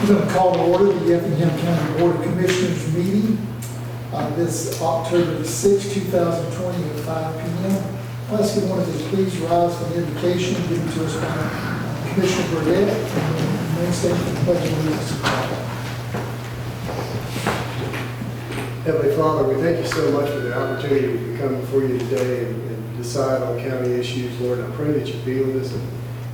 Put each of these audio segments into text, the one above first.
We're going to call to order the Effingham County Board of Commissioners meeting this October the 6th, 2020 at 5 p.m. I'll ask everyone if they please rise for the invocation given to us by Commissioner Burdett and the main stage of the Pledge of Allegiance. Heavenly Father, we thank you so much for the opportunity to come before you today and decide on county issues. Lord, I pray that you be with us and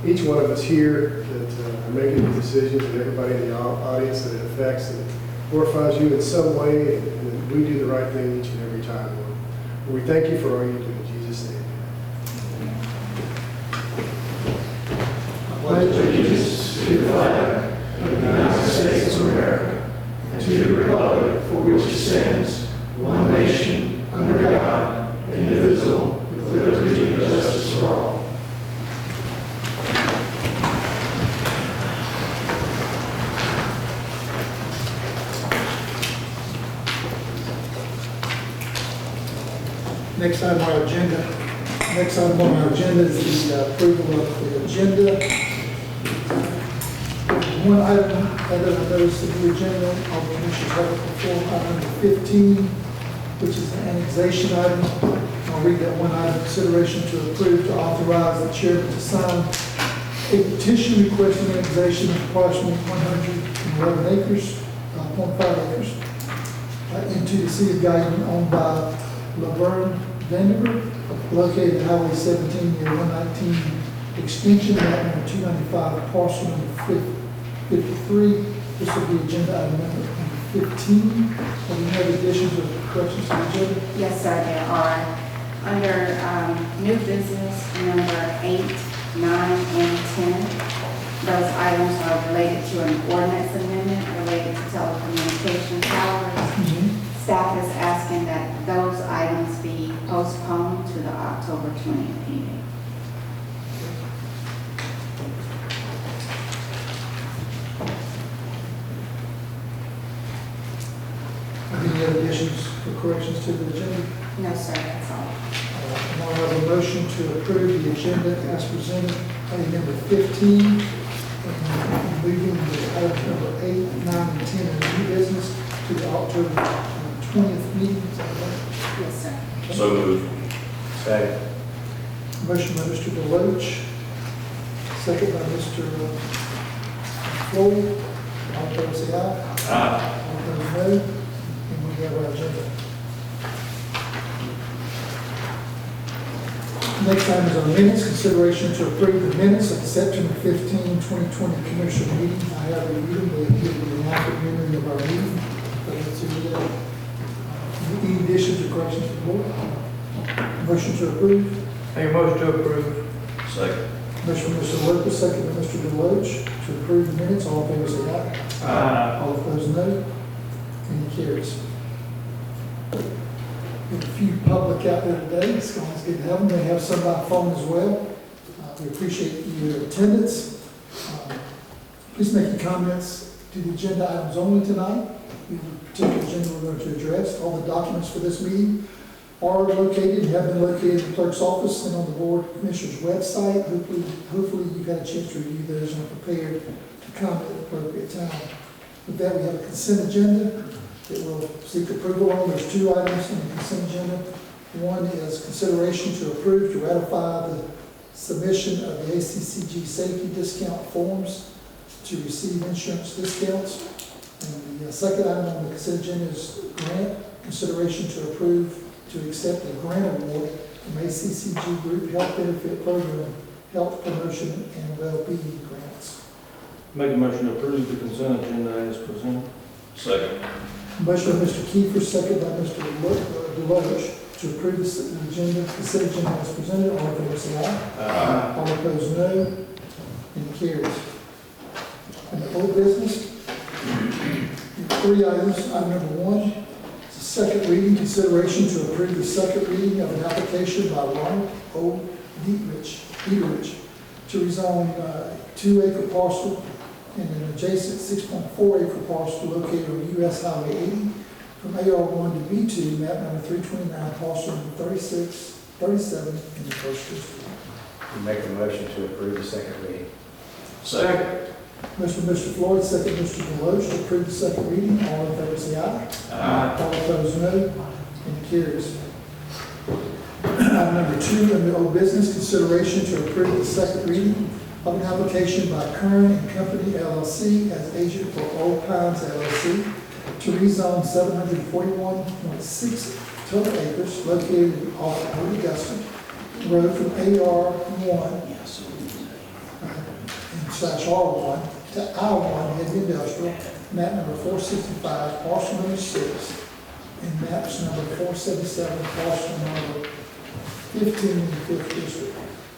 each one of us here that are making the decisions, and everybody in the audience that it affects, and it glorifies you in some way, and that we do the right thing each and every time, Lord. We thank you for all you do. In Jesus' name. I pledge allegiance to the flag of the United States of America and to the republic for which it stands, one nation, under God, indivisible, with liberty and justice for all. Next item on our agenda is the approval of the agenda. One item that I noticed in the agenda, all the commissioners have it before, item number 15, which is an annexation item. I'll read that one item: consideration to approve to authorize the chairman to sign a petition requesting annexation of approximately 111 acres, 0.5 acres, into the city of Guyton, owned by Laverne Vanderbilt, located at Highway 17 near 119 extension, map number 295, parcel number 53. This will be agenda item number 15. Have you had additions or corrections to the agenda? Yes, sir, there are. Under new business number 8, 9, and 10, those items are related to an ordinance amendment related to telecommunication towers. Staff is asking that those items be postponed to the October 20th meeting. Any other additions or corrections to the agenda? No, sir, that's all. I'll have a motion to approve the agenda as presented, item number 15, and moving the item number 8, 9, and 10 in the new business to the October 20th meeting. Is that right? Yes, sir. So moved. Second. Motion by Mr. Deloach, second by Mr. Floyd. All in favor say aye. Aye. All opposed, no. And we have our agenda. Next item is our minutes. Consideration to approve the minutes of the September 15, 2020 commercial meeting. I have reviewed them. They appear to be an accurate memory of our meeting. But let's see what they are. Any additions or corrections to the board? Motion to approve. Make a motion to approve. Second. Motion by Mr. Lopez, second by Mr. Deloach, to approve the minutes. All in favor say aye. Aye. All opposed, no. And it carries. We have a few public out there today. It's always good to have them. They have some by phone as well. We appreciate your attendance. Please make your comments to the agenda items only tonight. We have a particular agenda we're going to address. All the documents for this meeting are located, have been located in the clerk's office and on the board commissioner's website. Hopefully you've had a chance to review those and are prepared to comment at the appropriate time. With that, we have a consent agenda that we'll seek approval on. There's two items in the consent agenda. One is consideration to approve to ratify the submission of the ACCG safety discount forms to receive insurance discounts. And the second item on the consent agenda is grant consideration to approve to accept a grant award from ACCG Group Health Benefit Program, Health Promotion and Wellbeing Grants. Make a motion to approve the consent agenda as presented. Second. Motion by Mr. Kiefer, second by Mr. Deloach, to approve the consent agenda as presented. All in favor say aye. Aye. All opposed, no. And it carries. And the old business, three items. Item number 1. Second reading, consideration to approve the second reading of an application by Ronald O. Dietrich to rezone a 2-acre parcel and an adjacent 6.4 acre parcel located on US Highway 80 from AR1 to B2, map number 329, parcel number 3637 in the first district. Make a motion to approve the second reading. Second. Motion by Mr. Floyd, second Mr. Deloach, to approve the second reading. All in favor say aye. Aye. All opposed, no. And it carries. Item number 2, under old business, consideration to approve the second reading of an application by Kern and Company LLC as agent for Old Pines LLC to rezone 741.6 total acres located off Old Augusta Road from AR1 /R1 to I1 heavy industrial, map number 465, parcel number 6, and maps number 477, parcel number 15 in the 5th district.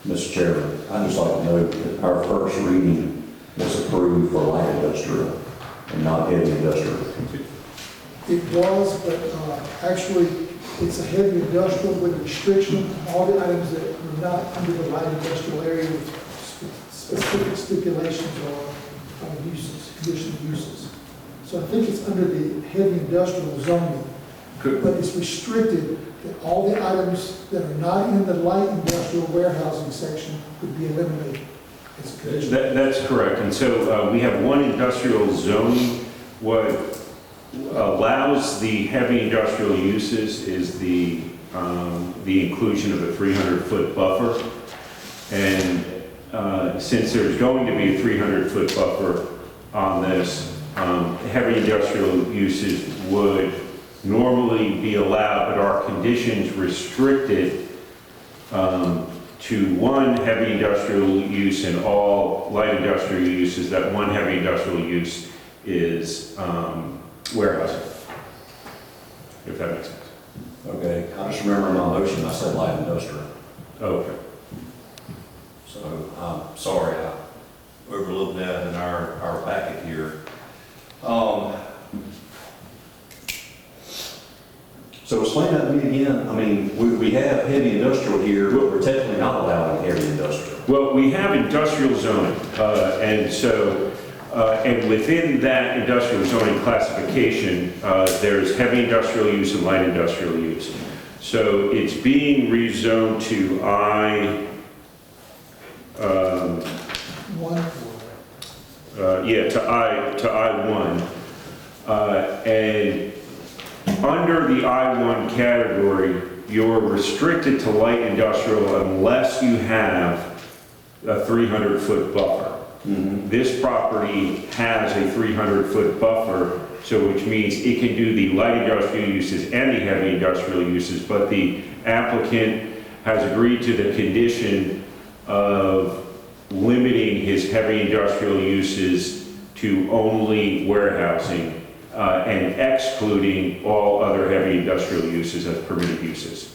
Mr. Chairman, I'd just like to note that our first reading was approved for light industrial and not heavy industrial. It was, but actually, it's a heavy industrial with restriction. All the items that were not under the light industrial area with specific stipulations or uses, conditional uses. So I think it's under the heavy industrial zoning, but it's restricted that all the items that are not in the light industrial warehousing section would be eliminated as a condition. That's correct. And so we have one industrial zoning. What allows the heavy industrial uses is the inclusion of a 300-foot buffer. And since there's going to be a 300-foot buffer on this, heavy industrial uses would normally be allowed, but our conditions restricted to one heavy industrial use and all light industrial uses. That one heavy industrial use is warehousing, if that makes sense. Okay, I just remember in my motion, I said light industrial. Okay. So I'm sorry, I overlooked that in our packet here. So explain that to me again. I mean, we have heavy industrial here, but we're technically not allowing heavy industrial. Well, we have industrial zoning, and within that industrial zoning classification, there's heavy industrial use and light industrial use. So it's being rezoned to I1, and under the I1 category, you're restricted to light industrial unless you have a 300-foot buffer. Mm-hmm. This property has a 300-foot buffer, so which means it can do the light industrial uses and the heavy industrial uses, but the applicant has agreed to the condition of limiting his heavy industrial uses to only warehousing and excluding all other heavy industrial uses as permitted uses.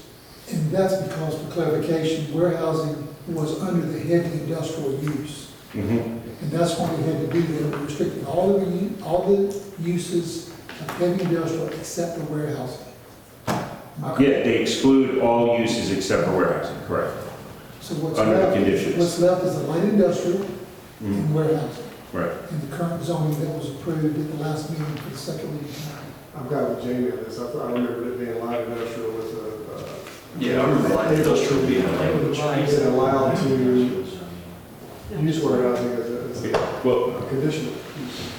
And that's because, for clarification, warehousing was under the heavy industrial use. Mm-hmm. And that's why we had to do that, we restricted all the uses of heavy industrial except the warehousing. Yeah, they exclude all uses except for warehousing, correct. So what's Under the left, conditions. what's left is the light industrial and warehousing. Right. And the current zoning that was approved at the last meeting for the second reading tonight. I've got with Jamie on this. I remember it being light industrial with Yeah, I remember light industrial being allowed. is it allowed to use warehousing as a Well, conditional use?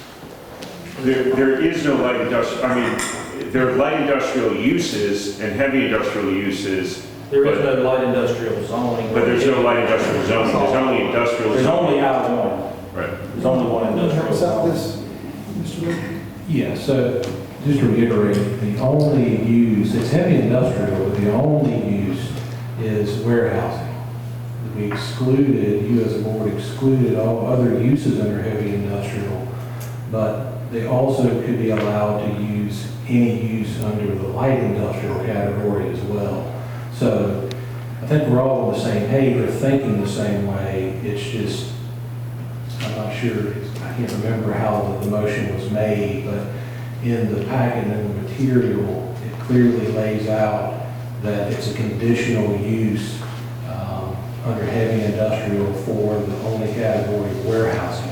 there is no light industrial, I mean, there are light industrial uses and heavy industrial uses, There is no light industrial zoning. but there's no light industrial zoning. There's only industrial There's zoning. only I1. Right. There's only one industrial Help us out with zone. this, Mr. Lee? Yeah, so just to reiterate, the only use, it's heavy industrial, but the only use is warehousing. We excluded, you as a board excluded all other uses under heavy industrial, but they also could be allowed to use any use under the light industrial category as well. So I think we're all on the same page, we're thinking the same way, it's just, I'm not sure, I can't remember how the motion was made, but in the packet and the material, it clearly lays out that it's a conditional use under heavy industrial for the only category of warehousing,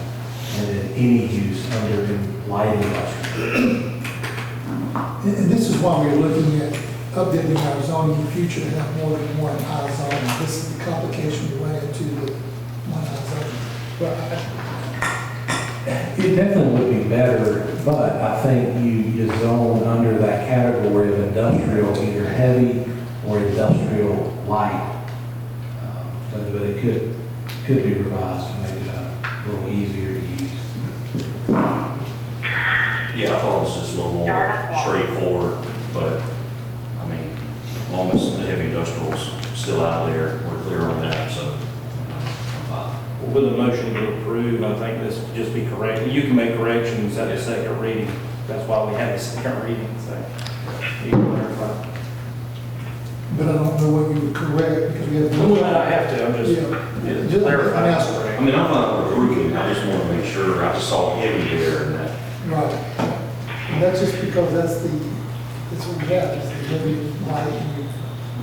and then any use under light industrial. And this is why we're looking at updating our zoning in the future to have more than one I zone. This is the complication we run into with one I zone. I It definitely would be better, but I think you zone under that category of industrial, either heavy or industrial light. But it could be revised to make it a little easier to use. Yeah, I thought it was just a little more straightforward, but, I mean, as long as the heavy industrial's still out there, we're clear on that, so. With a motion to approve, I think this would just be correct. You can make corrections at the second reading. That's why we have the second reading, so you can clarify. But I don't know what you would correct because we have. Well, I have to, I'm just Yeah. clarifying. I mean, I'm not approving, I just want to make sure, I just saw heavy there and that. Right. And that's just because that's what we have, is the heavy light.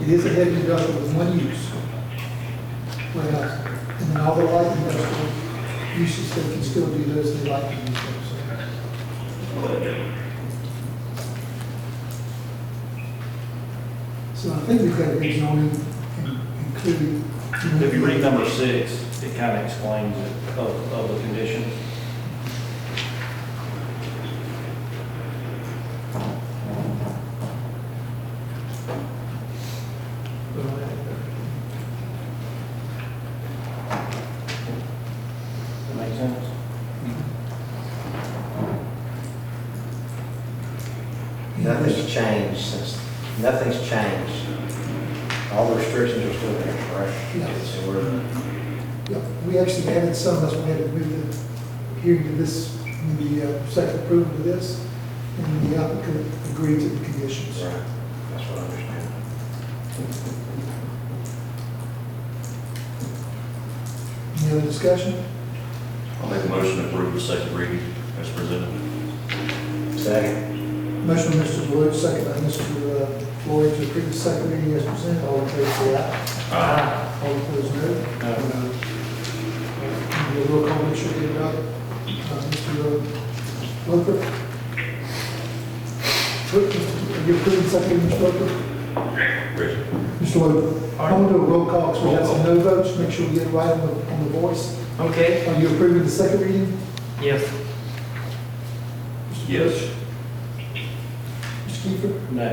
It is a heavy industrial with one use. Warehouse. And then all the light industrial uses, they can still do those, they like to use those. So I think we've got a rezoning including. If you read number 6, it kind of explains it, of the conditions. That make sense? Nothing's changed since, nothing's changed. All the restrictions are still there, correct? Yeah. So we're, Yeah, we actually added some, that's why we had to move the hearing to this, the second approval to this, and the applicant agreed to the conditions. right, that's what I understand. Any other discussion? I'll make a motion to approve the second reading as presented. Second. Motion by Mr. Deloitte, second by Mr. Floyd to approve the second reading as presented. All in favor, say aye. Aye. All opposed, no. We'll roll call, make sure we get it right. Mr. Loper? Are you approving the second reading, Mr. Loper? Richard. Mr. Loper, I'm going to do a roll call, because we got some no votes, make sure we get it right on the voice. Okay, Are you approving the second reading? yes. Mr. Yes. Bush? Mr. Kiefer? No.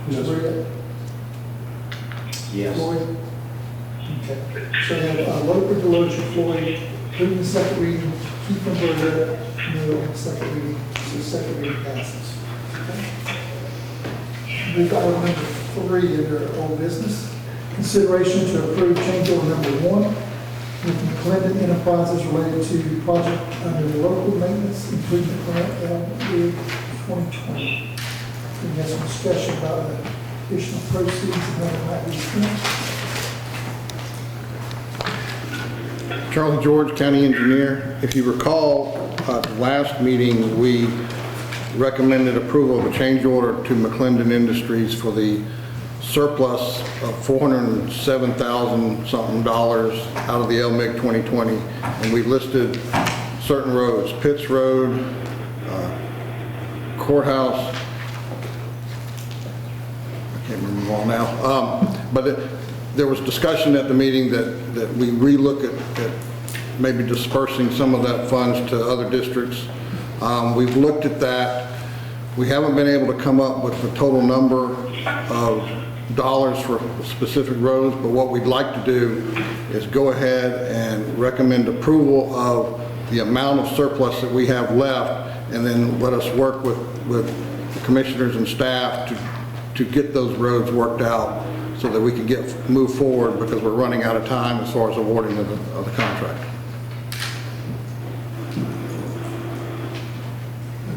Mr. Burgett? Yes. Floyd? Okay. So we have Loper, Deloach, and Floyd approving the second reading, Kiefer and Burgett, no on the second reading, so the second reading passes. Okay. We've got item number 3 under old business. Consideration to approve change order number 1 with McClendon Enterprises related to project under the local maintenance improvement grant LMIG 2020. We had some discussion about additional proceeds and how it might be spent. Charlie George, County Engineer. If you recall, at the last meeting, we recommended approval of a change order to McClendon Industries for the surplus of $407,000 something out of the LMIG 2020. And we listed certain roads, Pitts Road, Courthouse, I can't remember them all now. There was discussion at the meeting that we relook at maybe dispersing some of that funds to other districts. We've looked at that. We haven't been able to come up with the total number of dollars for specific roads, but what we'd like to do is go ahead and recommend approval of the amount of surplus that we have left, and then let us work with the commissioners and staff to get those roads worked out so that we can move forward, because we're running out of time as far as awarding of the contract.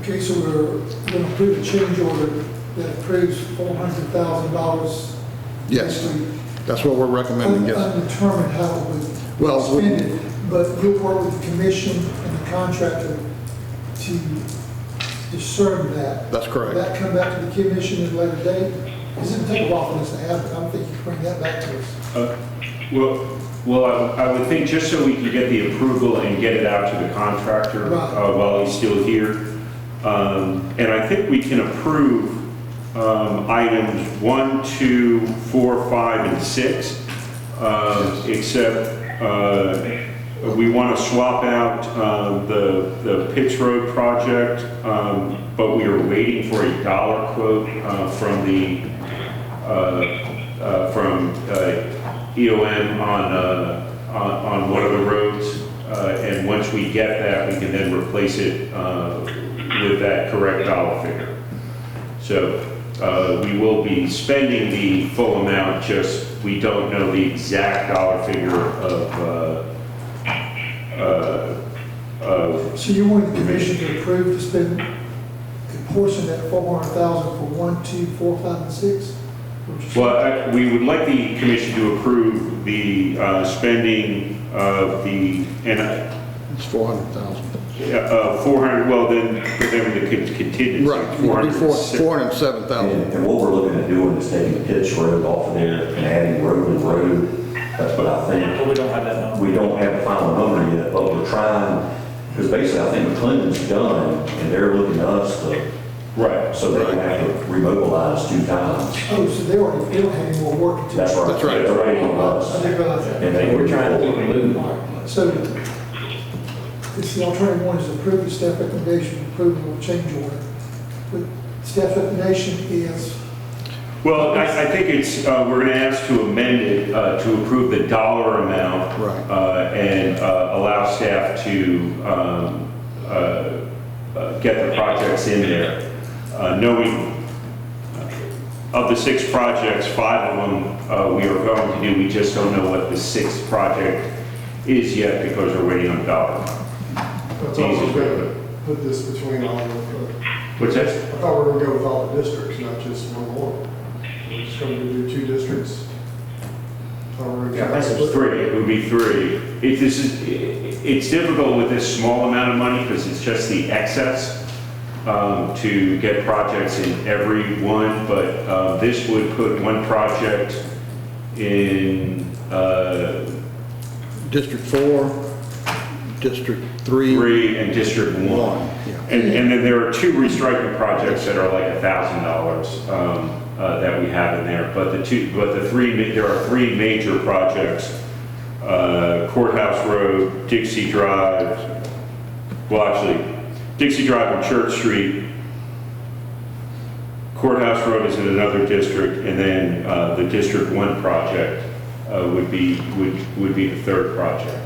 Okay, so we're going to approve a change order that approves $400,000. Yes, that's what we're recommending, yes. Undetermined how it would Well, be expended, but you'll work with the commission and the contractor to discern that. That's correct. Will that come back to the commission at a later date? It's going to take a while for this to happen. I'm thinking you can bring that back to us. Well, I would think just so we can get the approval and get it out to the contractor Right. while he's still here. And I think we can approve items 1, 2, 4, 5, and 6, except We want to swap out the Pitts Road project, but we are waiting for a dollar quote from the EOM on one of the roads. And once we get that, we can then replace it with that correct dollar figure. So we will be spending the full amount, just we don't know the exact dollar figure of So you want the commission to approve to spend a portion of that 400,000 for 1, 2, 4, 5, and 6? well, we would like the commission to approve the spending of the, It's 400,000. 400, well, then the contingency. Right, 407,000. And what we're looking at doing is taking Pitts Road off of there and adding road and road. That's what I think. But we don't have that number. We don't have the final number yet, but we're trying, because basically I think McClendon's done, and they're looking to us to, Right. so they don't have to remobilize 2 times. Oh, so they don't have any more work to do. That's right. That's right. They're waiting on I us. didn't realize that. And they We're trying to keep it moving. So, it's the alternative one is approve the staff recommendation, approval of change order. But staff recommendation is, Well, I think it's, we're going to ask to amend it to approve the dollar amount. Right. And allow staff to get the projects in there. Knowing of the 6 projects, 5 of them we are going to do, we just don't know what the 6th project is yet because we're waiting on dollar amount. That's all we're going to put this between all of, What's that? I thought we were going to go with all the districts, not just one more. We're just going to do 2 districts. It's 3, it would be 3. It's difficult with this small amount of money because it's just the excess to get projects in every one, but this would put one project in District 4, District 3. 3 and District 1. Yeah. And then there are 2 restriping projects that are like $1,000 that we have in there. But there are 3 major projects: Courthouse Road, Dixie Drive. Well, actually, Dixie Drive and Church Street. Courthouse Road is in another district, and then the District 1 project would be the 3rd project.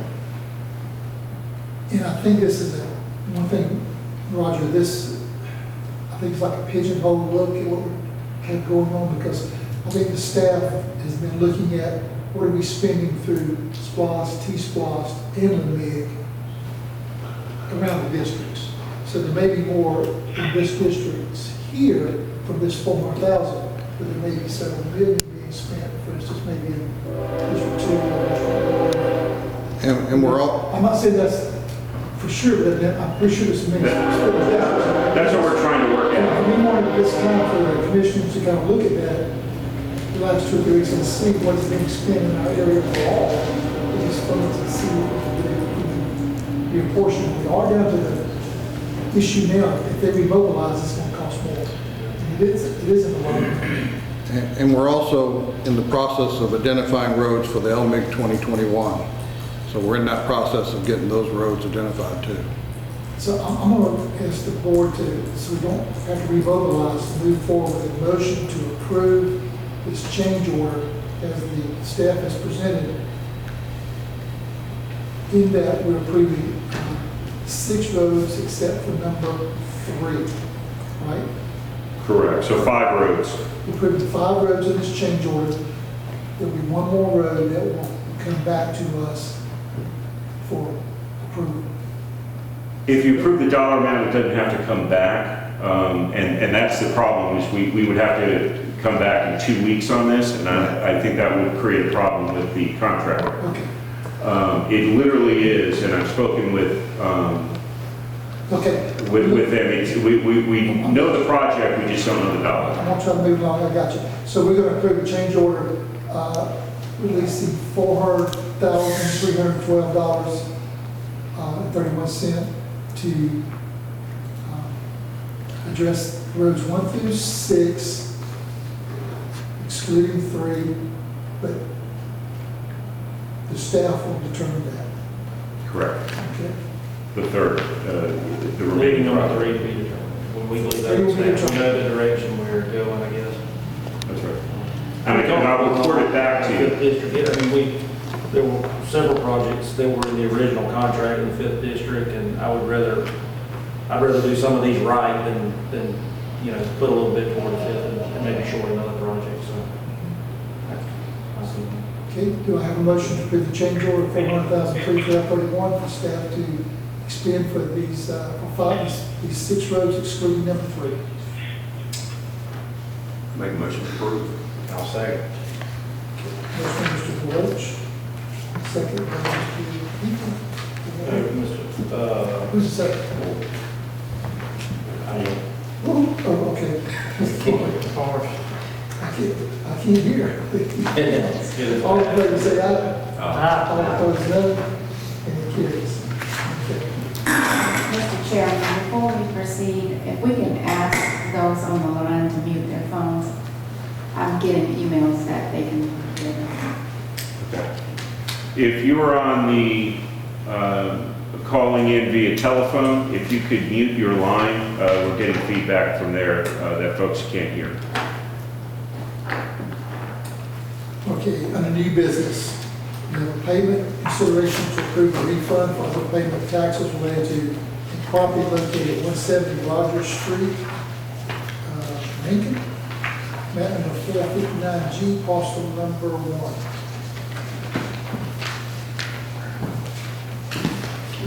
and I think this is one thing, Roger, this, I think it's like a pigeonhole look at what we have going on, because I think the staff has been looking at what are we spending through SPLOST, T-SPLOST, and LMIG around the districts. So there may be more in this districts here from this 400,000, but there may be several million being spent, for instance, maybe in District 2 or District 1. And we're all, I'm not saying that's for sure, but I'm pretty sure there's some. That's what we're trying to work out. And we wanted this time for the commissioners to kind of look at that the last 2 or 3 weeks and see what's being spent in our area overall. These funds and see what the apportionment. We are down to the issue now. If they remobilize, it's going to cost more. And it is in the long run. and we're also in the process of identifying roads for the LMIG 2021. So we're in that process of getting those roads identified too. So I'm going to ask the board to, so we don't have to remobilize, to move forward with a motion to approve this change order as the staff has presented. In that we're approving 6 roads except for number 3, right? Correct. So 5 roads. We're approving 5 roads in this change order. There'll be one more road that will come back to us for approval. If you approve the dollar amount, it doesn't have to come back. And that's the problem, is we would have to come back in 2 weeks on this, and I think that would create a problem with the contractor. Okay. It literally is, and I've spoken with Okay. with them. We know the project, we just don't know the dollar. I'm not trying to move along, I got you. So we're going to approve a change order, releasing $400,312.31 to address roads 1 through 6, excluding 3, but the staff will determine that. Correct. Okay. The third, the Reading remaining number property. 3 to be determined. When we leave Three will be that, we determined. know the direction we're going, I guess. That's right. And I will report it back to you. Fifth district, yeah, I mean, there were several projects that were in the original contract in the fifth district, and I'd rather do some of these right than, you know, put a little bit toward the fifth and maybe short another project, so. I see. Okay, do I have a motion to approve the change order of $400,033 for staff to expend for these, these 6 roads excluding number 3? Make a motion to approve. I'll say. Motion by Mr. Roach, second by Mr. Ethan. Who's the second? Oh, okay. I can't hear. All in favor, say aye. All opposed, no. And it carries. Okay. Mr. Chairman, before we proceed, if we can ask those on the line to mute their phones, I'm getting emails that they can hear them. If you are on the calling in via telephone, if you could mute your line, we're getting feedback from there that folks can't hear. Okay, under new business, we have a payment consideration to approve a refund for overpayment of taxes related to property located at 170 Rogers Street, Lincoln, map number 459G, parcel number 1.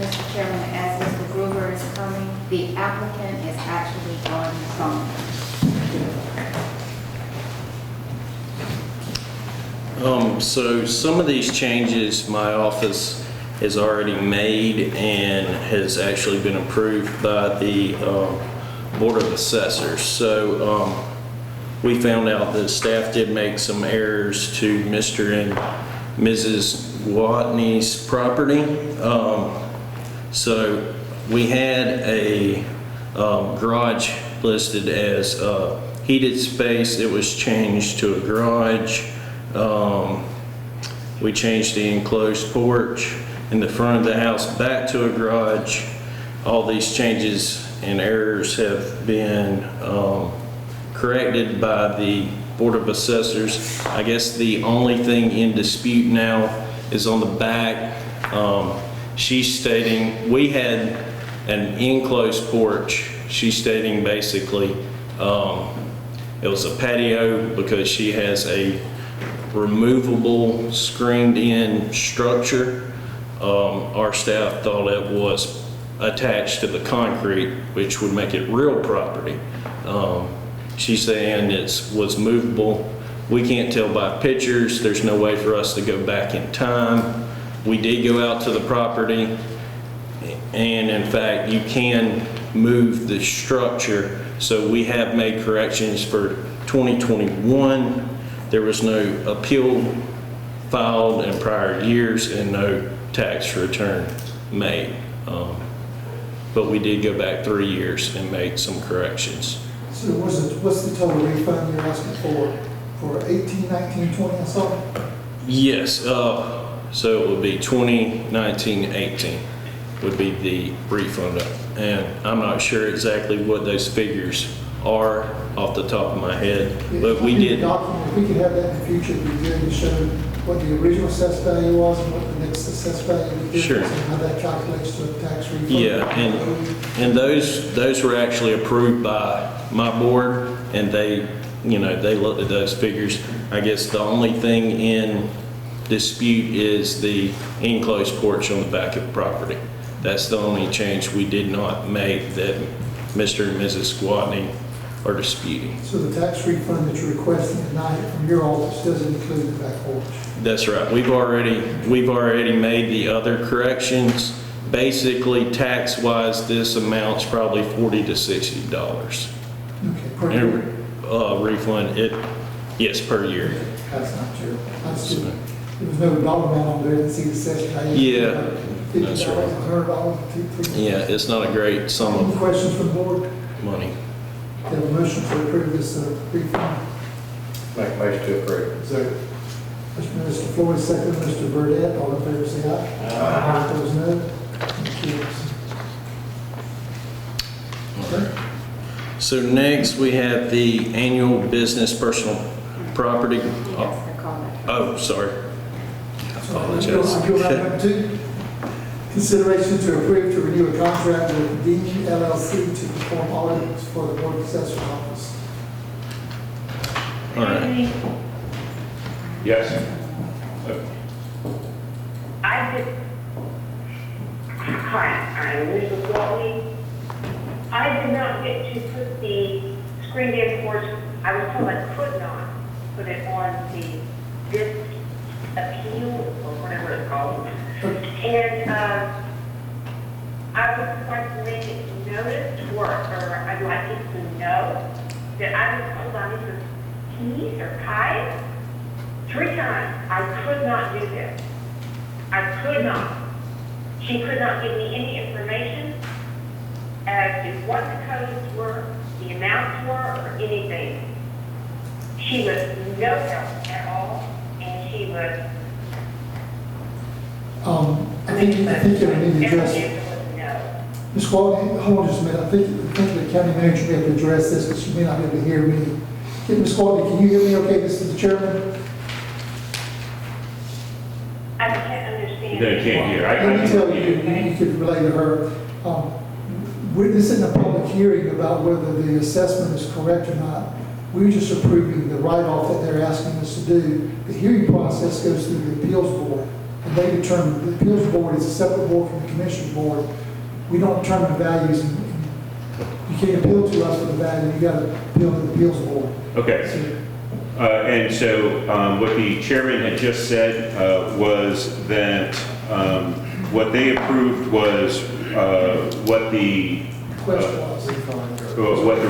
Mr. Chairman, as Mr. Gruber is coming, the applicant is actually on the phone. So some of these changes my office has already made and has actually been approved by the Board of Assessors. So we found out that staff did make some errors to Mr. and Mrs. Watney's property. So we had a garage listed as heated space. It was changed to a garage. We changed the enclosed porch in the front of the house back to a garage. All these changes and errors have been corrected by the Board of Assessors. I guess the only thing in dispute now is on the back. She's stating, we had an enclosed porch. She's stating basically it was a patio because she has a removable screened-in structure. Our staff thought it was attached to the concrete, which would make it real property. She's saying it was movable. We can't tell by pictures. There's no way for us to go back in time. We did go out to the property, and in fact, you can move the structure. So we have made corrections for 2021. There was no appeal filed in prior years and no tax return made. But we did go back 3 years and make some corrections. So what's the total refund you're asking for 18, 19, 20, and something? Yes, so it would be 2019, 18 would be the refund. And I'm not sure exactly what those figures are off the top of my head, but we did. If we could have that in the future, it'd be good to show what the original assessed value was and what the next assessed value would be. Sure. And how that calculates to a tax refund. Yeah, and those were actually approved by my board, and they looked at those figures. I guess the only thing in dispute is the enclosed porch on the back of the property. That's the only change we did not make that Mr. and Mrs. Squatney are disputing. So the tax refund that you're requesting tonight from your office doesn't include the back porch? That's right. We've already made the other corrections. Basically, tax-wise, this amounts probably $40 to $60. Okay, per year? Refund, yes, per year. That's not true. There was no dollar amount on there, I didn't see the assessed value. Yeah, that's $50, right. $100, Yeah, it's not a great sum Any of questions from the board? money. Have a motion to approve this refund. Make a motion to approve. Mr. Flores, second, Mr. Burdette, all in favor say aye. Aye. Opposed, no. appeals. Okay. So next, we have the annual business personal property. Yes, they're called that. Oh, sorry. I So apologize. Appeal item number 2, consideration to approve to renew a contract with Dean LLC to perform audits for the Board of Assessors Office. All right. Yes. I did, hi, I'm Mrs. Watley. I did not get to put the screened in porch, I was told I could not put it on the disc appeal, or whatever it's called. And, I would like to make it noticed, or I'd like it to know that I was told on Mrs. Keys or Kai 3 times, I could not do this. I could not. She could not give me any information as to what the codes were, the amounts were, or anything. She was no help at all, and she was. I think you need to address it. No. Ms. Walton, hold on just a minute. I think the county manager may have to address this, because she may not be able to hear me. Okay, Ms. Walton, can you hear me okay? This is the chairman. I can't understand. No, you can't hear. Let me tell you, you could relay to her. This isn't a public hearing about whether the assessment is correct or not. We're just approving the write-off that they're asking us to do. The hearing process goes through the appeals board, and they determine, the appeals board is a separate board from the commission board. We don't determine values, and you can't appeal to us for the value, you got to appeal to the appeals board. Okay. So, And so what the chairman had just said was that what they approved was what the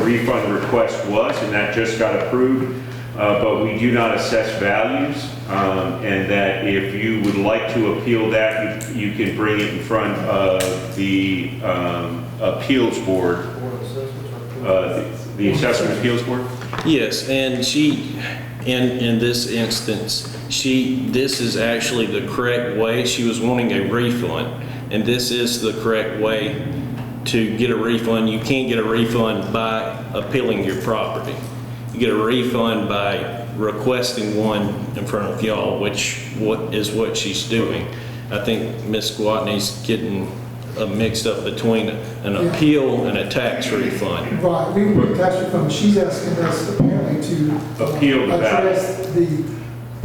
refund request was, and that just got approved. But we do not assess values, and that if you would like to appeal that, you can bring it in front of the appeals board, the assessment appeals board. Yes, and she, in this instance, this is actually the correct way. She was wanting a refund, and this is the correct way to get a refund. You can't get a refund by appealing your property. You get a refund by requesting one in front of y'all, which is what she's doing. I think Ms. Gwatney's getting mixed up between an appeal and a tax refund. Right, we were tax refund. She's asking us apparently to Appeal the value. address the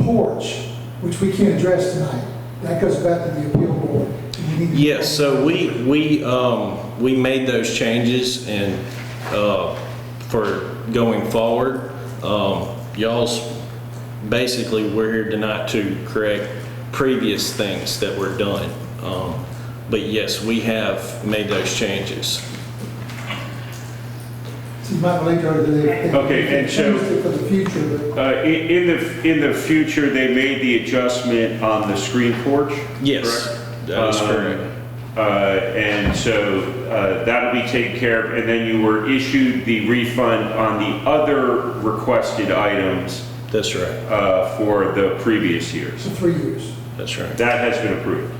porch, which we can't address tonight. That goes back to the appeal board. And we need to- Yes, so we made those changes, and for going forward, y'all's basically, we're here tonight to correct previous things that were done. But yes, we have made those changes. So you might relate to her that they Okay, and so- changed it for the future, but In the future, they made the adjustment on the screen porch? Yes, correct? that is correct. And so that'll be taken care of, and then you were issued the refund on the other requested items That's right, for the previous years. for 3 years. that's right. That has been approved.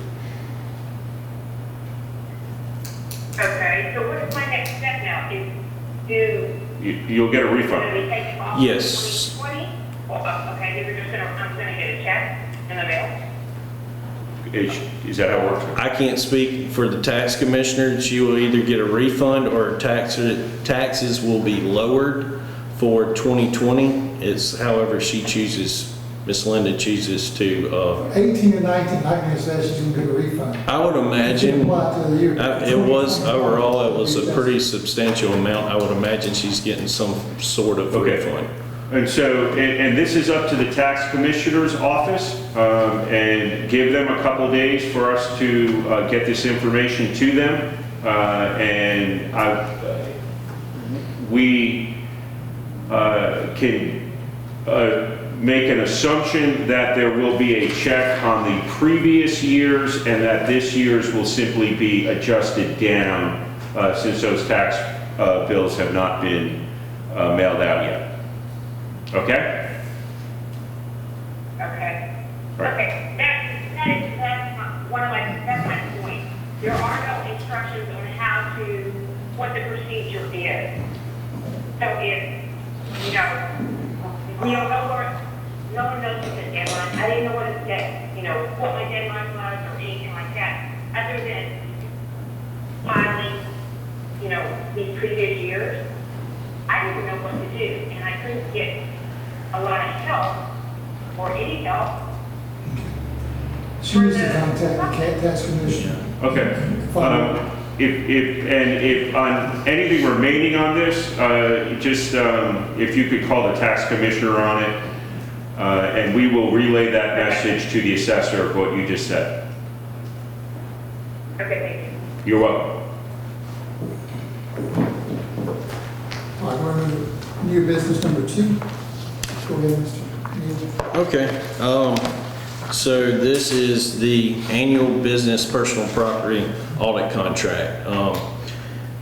Okay, so what is my next step now? You'll get a Gonna refund. be taken off? Yes. 2020? Well, okay, you're just gonna, I'm gonna get a check in the mail? Is that how it works? I can't speak for the tax commissioner. She will either get a refund or taxes will be lowered for 2020. It's however she chooses, Ms. Linda chooses to, 18 and 19, like I said, she's going to get a refund. I would imagine, Apply to the year. it was, overall, it was a pretty substantial amount. I would imagine she's getting some sort of Okay. refund. And so, and this is up to the tax commissioner's office, and give them a couple days for us to get this information to them. And we can make an assumption that there will be a check on the previous years, and that this year's will simply be adjusted down, since those tax bills have not been mailed out yet. Okay? Okay. Right. Okay, that's my point. There are no what the procedure is. So if, you know, we don't know where, no one knows what the deadline, I didn't know what it said, you know, what my deadline was or anything like that, other than filing, you know, these previous years. I didn't know what to do, and I couldn't get a lot of help or any help. She needs to contact the tax commissioner. Okay. If on anything remaining on this, just if you could call the tax commissioner on it, and we will relay that message to the assessor of what you just said. Okay, thank you. You're welcome. All right, we're on to new business number 2. Go ahead, Mr. Neal. Okay, so this is the annual business personal property audit contract.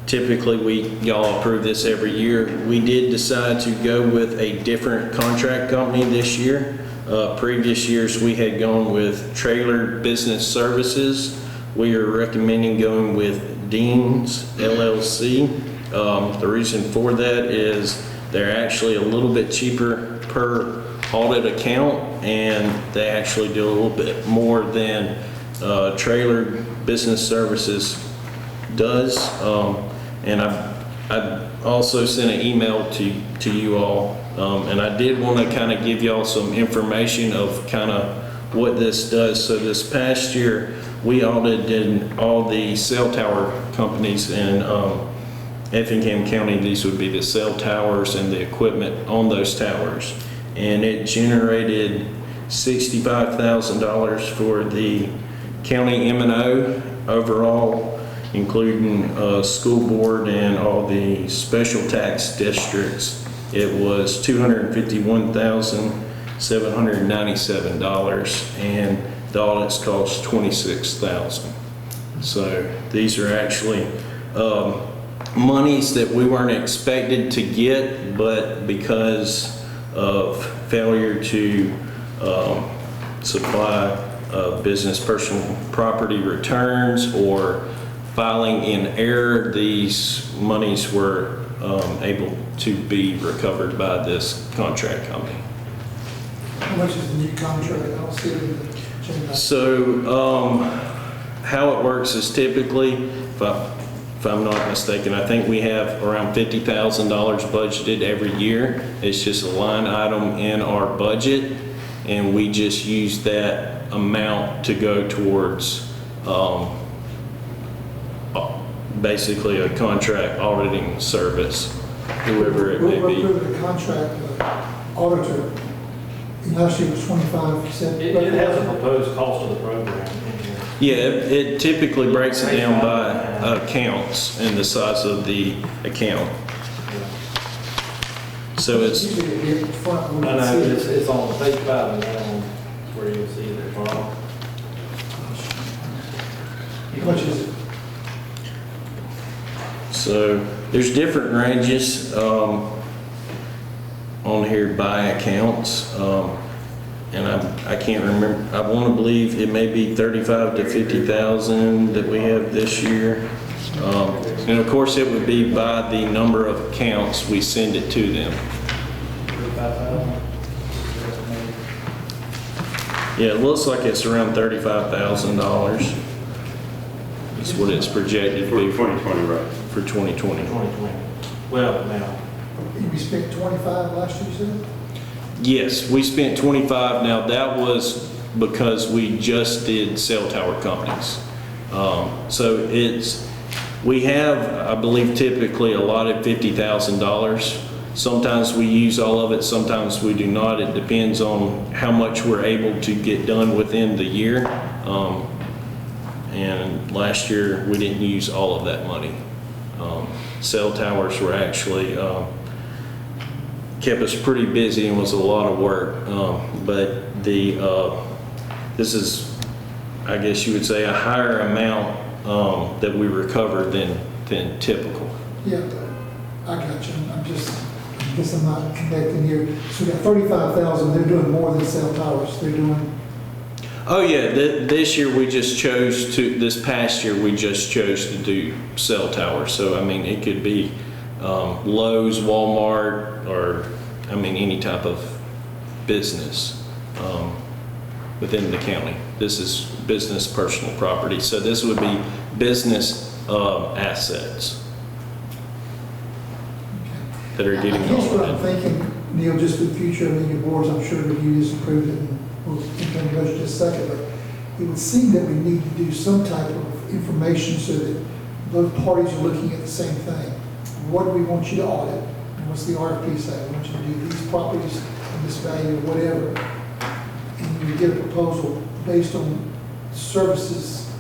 Typically, y'all approve this every year. We did decide to go with a different contract company this year. Previous years, we had gone with Trailer Business Services. We are recommending going with Dean's LLC. The reason for that is they're actually a little bit cheaper per audit account, and they actually do a little bit more than Trailer Business Services does. And I also sent an email to you all, and I did want to kind of give y'all some information of kind of what this does. So this past year, we audited all the cell tower companies in Effingham County. These would be the cell towers and the equipment on those towers. And it generated $65,000 for the county M&O overall, including school board and all the special tax districts. It was $251,797, and the audits cost $26,000. So these are actually monies that we weren't expected to get, but because of failure to supply business personal property returns or filing in error, these monies were able to be recovered by this contract company. How much is the new contract? I don't see it in the agenda. So how it works is typically, if I'm not mistaken, I think we have around $50,000 budgeted every year. It's just a line item in our budget, and we just use that amount to go towards basically a contract auditing service, whoever it may We'll be. approve the contract auditor. Last year was 25, you said. It has a proposed cost of the program in here. Yeah, it typically breaks it down by accounts and the size of the account. So it's, Usually it'd be at the front. I know, it's on page 5 and down where you'll see it from. How much is it? so there's different ranges on here by accounts. And I can't remember, I want to believe it may be 35 to 50,000 that we have this year. And of course, it would be by the number of accounts we send it to them. 35,000. Yeah, it looks like it's around $35,000. That's what it's projected to For be 2020, right? for 2020. 2020. Well, now, We spent 25 last year, you said? Yes, we spent 25. Now that was because we just did cell tower companies. So we have, I believe, typically allotted $50,000. Sometimes we use all of it, sometimes we do not. It depends on how much we're able to get done within the year. And last year, we didn't use all of that money. Cell towers were actually, kept us pretty busy and was a lot of work. But this is, I guess you would say, a higher amount that we recovered than typical. Yeah, I got you. I guess I'm not connecting here. So we got 35,000, they're doing more than cell towers. They're doing, Oh, yeah, this year we just chose to, this past year, we just chose to do cell towers. So, I mean, it could be Lowe's, Walmart, or, I mean, any type of business within the county. This is business personal property. So this would be business assets that are getting I guess what I'm audited. thinking, Neil, just for the future, I mean, your boards, I'm sure review this, approved it, and we'll continue to just a second, but it would seem that we need to do some type of information so that both parties are looking at the same thing. What do we want you to audit? And what's the RFP say? We want you to do these properties and this value or whatever. And you get a proposal based on services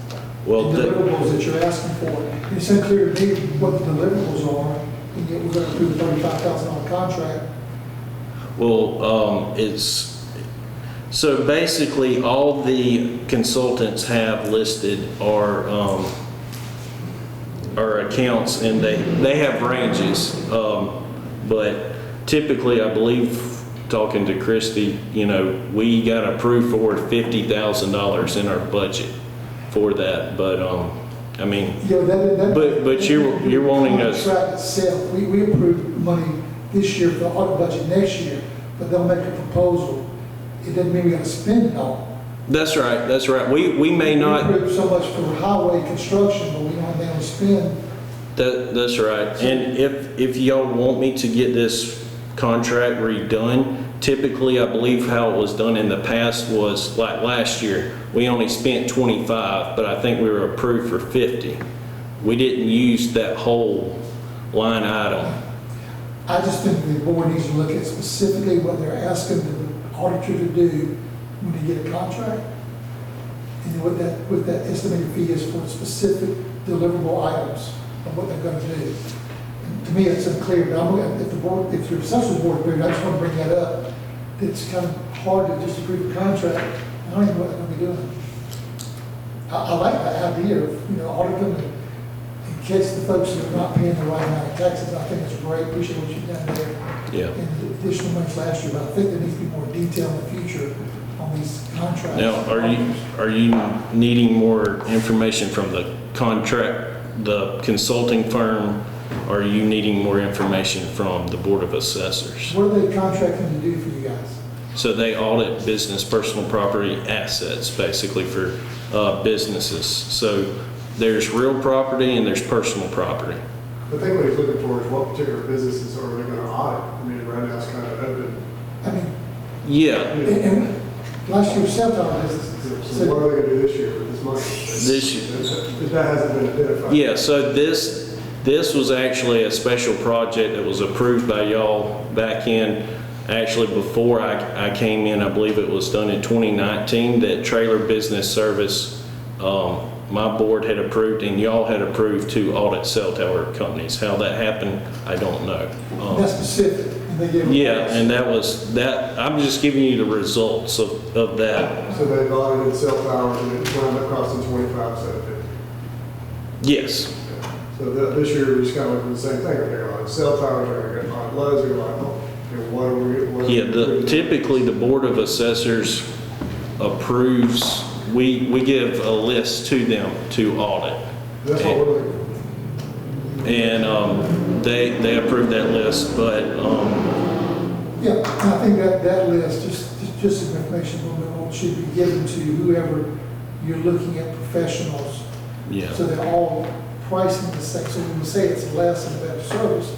Well, and deliverables that you're asking for. And it's unclear to me what the deliverables are, and yet we're going to approve a $35,000 contract. Well, so basically all the consultants have listed are accounts, and they have ranges. But typically, I believe, talking to Christy, you know, we got approved for $50,000 in our budget for that. But I mean, You know, but you're wanting us. Contract itself, we approved money this year for the audit budget next year, but they'll make a proposal. It doesn't mean we got to spend it all. That's right. That's right. We may We not. approved so much for highway construction, but we don't have to spend. That's right. And if y'all want me to get this contract redone, typically I believe how it was done in the past was like last year, we only spent 25, but I think we were approved for 50. We didn't use that whole line item. I just think the board needs to look at specifically what they're asking the auditor to do when they get a contract, and what that estimated fee is for specific deliverable items of what they're going to do. And to me, it's unclear, but if the assessors board agreed, I just want to bring that up. It's kind of hard to just approve a contract. I don't even know what they're going to be doing. I like that idea of, you know, audit them and catch the folks that are not paying the right amount of taxes. I think it's great. Appreciate what you've done there. Yeah. And the additional money last year, but I think there needs to be more detail in the future on these contracts. Now, are you needing more information from the contract, the consulting firm? Or are you needing more information from the Board of Assessors? What are they contracting to do for you guys? So they audit business personal property assets, basically, for businesses. So there's real property and there's personal property. I think what he's looking for is what particular businesses are they going to audit. I mean, right now it's kind of open. I mean, Yeah, and last year, cell tower businesses. So what are they going to do this year with this money? This year. That hasn't been identified. yeah, so this was actually a special project that was approved by y'all back in, actually before I came in. I believe it was done in 2019, that Trailer Business Service, my board had approved and y'all had approved to audit cell tower companies. How that happened, I don't know. That's specific. And they give. Yeah, and that was that. I'm just giving you the results of that. So they've audited cell towers and it wound up costing 25 instead of 50. Yes. So this year we're just kind of looking at the same thing. They're like cell towers, they're going to audit Lowe's, they're like, oh, what are we? Yeah, typically the Board of Assessors approves, we give a list to them to audit. That's what we're looking for. And they approve that list, but Yeah, and I think that list, just some information, a little bit more, should be given to whoever you're looking at professionals. yeah. So they're all pricing the same. So when we say it's less and better service,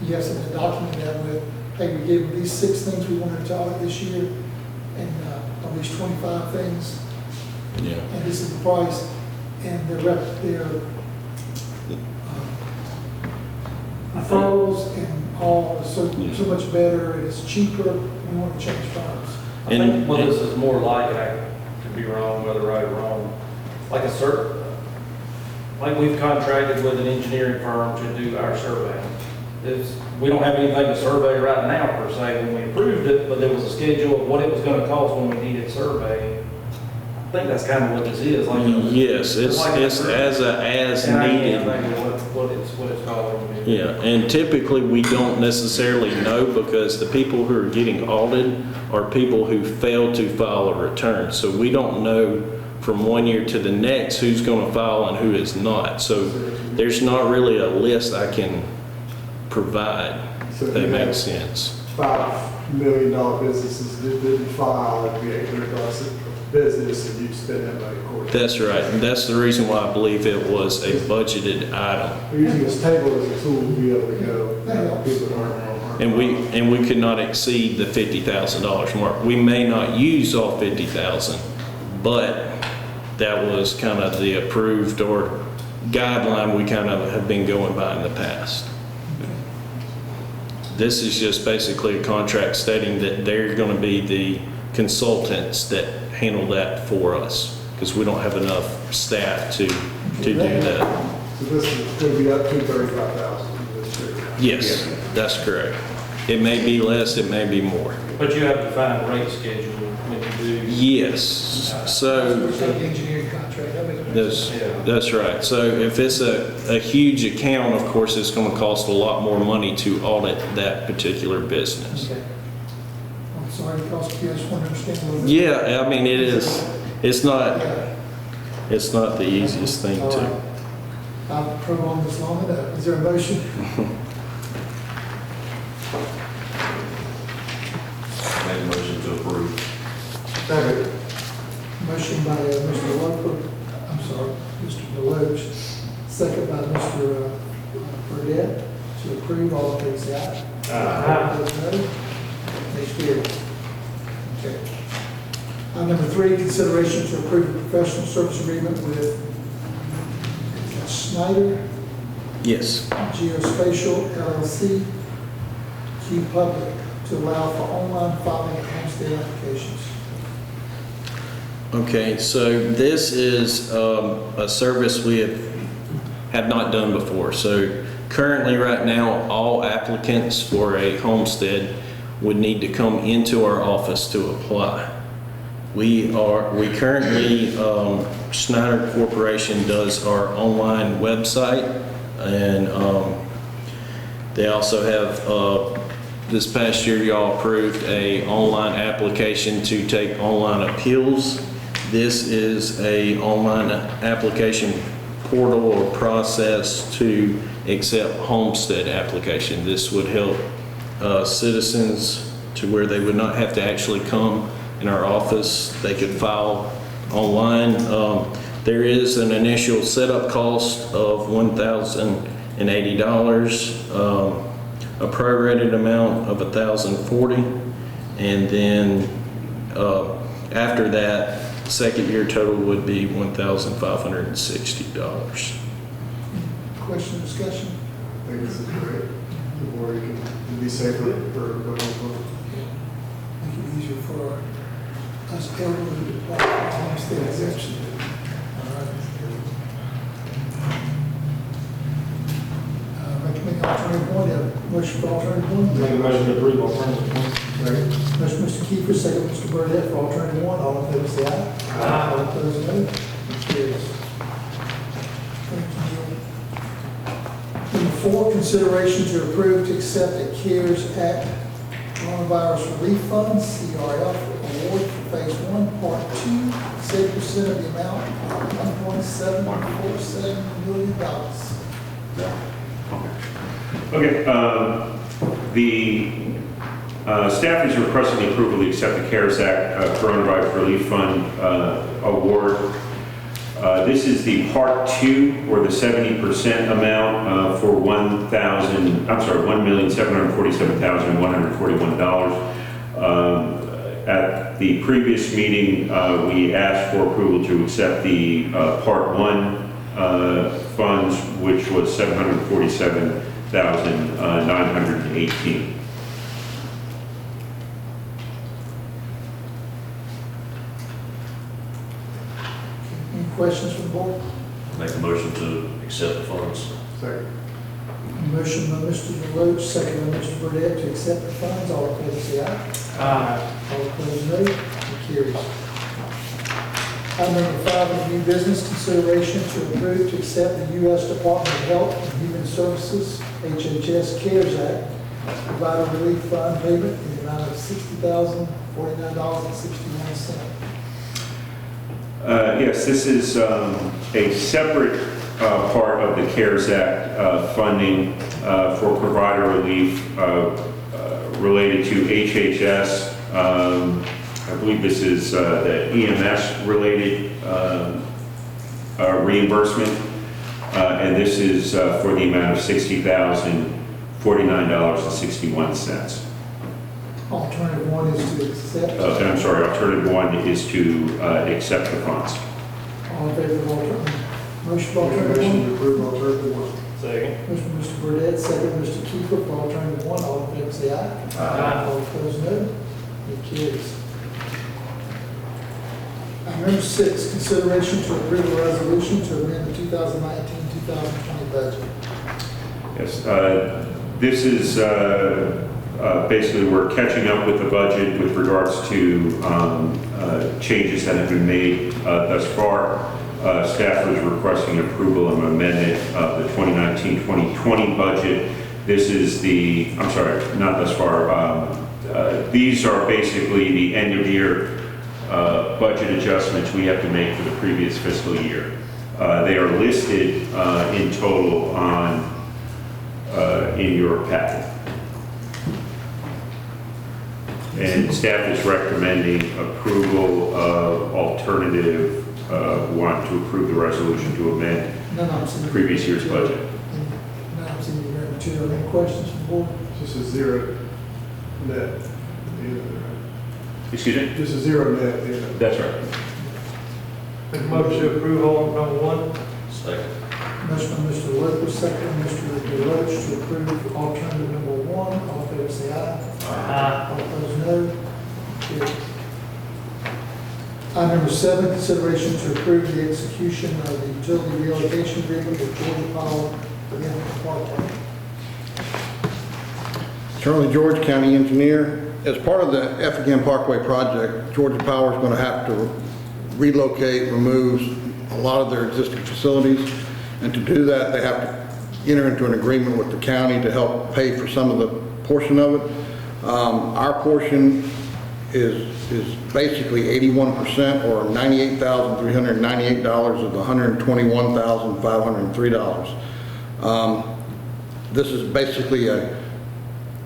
you have something to document that with, hey, we gave them these 6 things we wanted to audit this year, and at least 25 things, Yeah. and this is the price, and their referrals and all is so much better, and it's cheaper, we want to change firms. I think what this is more like, and I could be wrong, whether right or wrong, like like we've contracted with an engineering firm to do our survey. We don't have anything to survey right now per se when we approved it, but there was a schedule of what it was going to cost when we needed surveying. think that's kind of what this is, like. Yes, it's as And I can't needed. think of what it's called. Yeah, and typically we don't necessarily know because the people who are getting audited are people who fail to file a return. So we don't know from one year to the next who's going to file and who is not. So there's not really a list I can provide, So if that you have makes sense. $5 million businesses that didn't file, it'd be $800 a business, and you'd spend that money accordingly. That's right, and that's the reason why I believe it was a budgeted item. We're using this table as a tool to be able to go, people that aren't. And we could not exceed the $50,000 mark. We may not use all 50,000, but that was kind of the approved or guideline we kind of have been going by in the past. This is just basically a contract stating that they're going to be the consultants that handle that for us, because we don't have enough staff to do that. So this is going to be up to 35,000 this year. Yes, that's correct. It may be less, it may be more. But you have to find a rate schedule when you do. Yes, so It's like the engineering contract, that makes sense. that's right. So if it's a huge account, of course, it's going to cost a lot more money to audit that particular business. Okay. I'm sorry, because you just want to understand a little bit. Yeah, I mean, it's not the easiest thing All to. right. I've prolonged this long enough. Is there a motion? Make a motion to approve. Second. Motion by Mr. Loper, I'm sorry, Mr. Deloach, second by Mr. Burdette, to approve. All in favor, say aye. Aye. Opposed, no. Next year. Okay. Number 3, consideration to approve a professional service agreement with Schneider Yes. Geospatial LLC, Q Public, to allow for online filing of homestead applications. Okay, so this is a service we have not done before. So currently, right now, all applicants for a homestead would need to come into our office to apply. We currently, Schneider Corporation does our online website, and they also have, this past year, y'all approved a online application to take online appeals. This is a online application portal or process to accept homestead application. This would help citizens to where they would not have to actually come in our office. They could file online. There is an initial setup cost of $1,080, a prorated amount of $1,040, and then after that, second year total would be $1,560. Question, discussion? I think this is great. The more you can be safer for Make it easier for us elderly to apply for homestead exemption. All right. Recommend alternative 1, have a motion for alternative 1. Make a motion to approve alternative one. Motion Mr. Kiefer, second Mr. Burdette for alternative 1. All in favor, say aye. Aye. All opposed, no. Carries. Thank you. Number 4, consideration to approve to accept a CARES Act Coronavirus Relief Fund, CRF, award for Phase 1, Part 2, 70% of the amount of $1.747 million. Okay, the staff is requesting the approval to accept the CARES Act Coronavirus Relief Fund award. This is the Part 2, or the 70% amount for $1,747,141. At the previous meeting, we asked for approval to accept the Part 1 funds, which was $747,918. Any questions from the board? Make a motion to accept the funds. Second. Motion by Mr. Deloach, second by Mr. Burdette to accept the funds. All in favor, say aye. Aye. All opposed, no. It carries. Item number 5 is new business consideration to approve to accept the U.S. Department of Health and Human Services, HHS CARES Act, Provider Relief Fund payment in the amount of $60,049.61. Yes, this is a separate part of the CARES Act funding for provider relief related to HHS. I believe this is the EMS-related reimbursement, and this is for the amount of $60,049.61. Alternative 1 is to accept. I'm sorry, alternative 1 is to accept the funds. All in favor of alternative? Motion for Motion alternative 1. to approve alternative 1. Second. Motion by Mr. Burdette, second by Mr. Kiefer for alternative 1. All in favor say aye. Aye. All opposed, no. It carries. Item number 6, consideration to approve a resolution to amend the 2019-2020 budget. Yes, this is basically we're catching up with the budget with regards to changes that have been made thus far. Staff is requesting approval of an amendment of the 2019-2020 budget. This is the, I'm sorry, not thus far. These are basically the end of year budget adjustments we have to make for the previous fiscal year. They are listed in total on in your packet. And staff is recommending approval of alternative 1 to approve the resolution to amend None of them. previous year's budget. None of them in the material. Any questions from the board? Just a zero net at the end of it, right? Excuse me? Just a zero net at the end of it. That's right. Make a motion to approve number 1. Second. Motion by Mr. Whipple, second by Mr. DeRoche to approve alternative number 1. All in favor say aye. Aye. All opposed, no. Carries. Item number 7, consideration to approve the execution of the utility relocation agreement with Georgia Power for the Effingham Parkway. Charlie George, County Engineer. As part of the Effingham Parkway project, Georgia Power is going to have to relocate, remove a lot of their existing facilities. And to do that, they have to enter into an agreement with the county to help pay for some of the portion of it. Our portion is basically 81%, or $98,398 of the $121,503. This is basically a